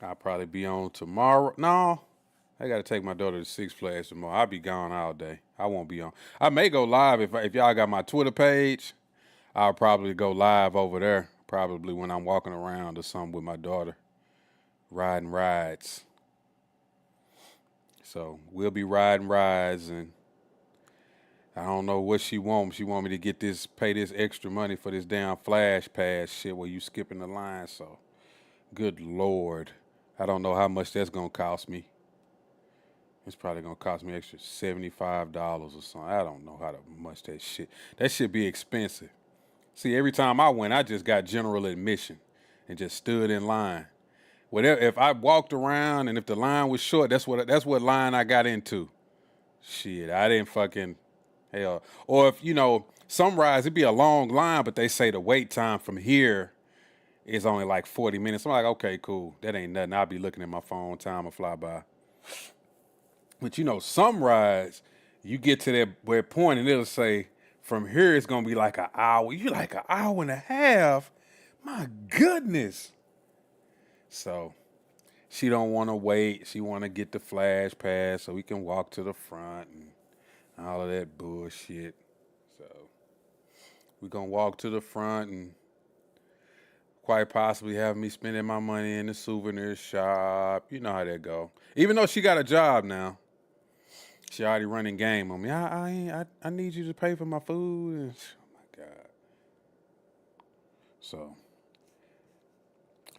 I'll probably be on tomorrow. No. I got to take my daughter to Six Flags tomorrow. I'll be gone all day. I won't be on. I may go live if y'all got my Twitter page. I'll probably go live over there. Probably when I'm walking around or something with my daughter. Riding rides. So we'll be riding rides, and I don't know what she wants. She want me to pay this extra money for this damn Flash Pass shit where you skipping the line. So good Lord. I don't know how much that's going to cost me. It's probably going to cost me extra $75 or something. I don't know how much that should be expensive. See, every time I went, I just got general admission and just stood in line. Whatever, if I walked around and if the line was short, that's what line I got into. Shit, I didn't fucking, hell. Or if, some rides, it'd be a long line, but they say the wait time from here is only like 40 minutes. I'm like, okay, cool. That ain't nothing. I'll be looking at my phone, time will fly by. But some rides, you get to that point and it'll say, from here it's gonna be like an hour. You like an hour and a half? My goodness. So she don't want to wait. She want to get the flash pass so we can walk to the front and all of that bullshit. So we're gonna walk to the front and quite possibly have me spending my money in the souvenir shop. You know how that go. Even though she got a job now, she already running game on me. I need you to pay for my food. And, oh my God. So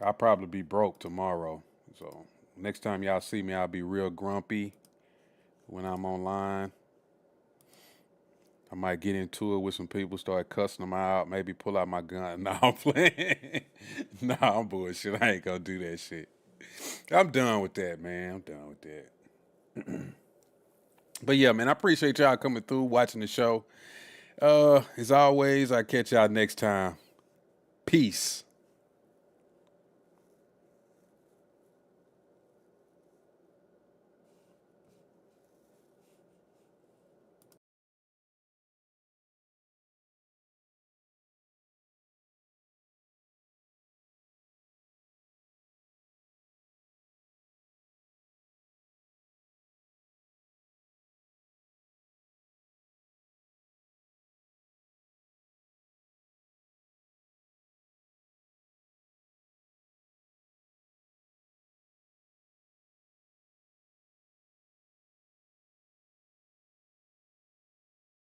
I'll probably be broke tomorrow. So next time y'all see me, I'll be real grumpy when I'm online. I might get into it with some people, start cussing them out, maybe pull out my gun. Nah, I'm playing. Nah, I'm bullshit. I ain't gonna do that shit. I'm done with that, man. I'm done with that. But yeah, man, I appreciate y'all coming through, watching the show. As always, I catch y'all next time. Peace.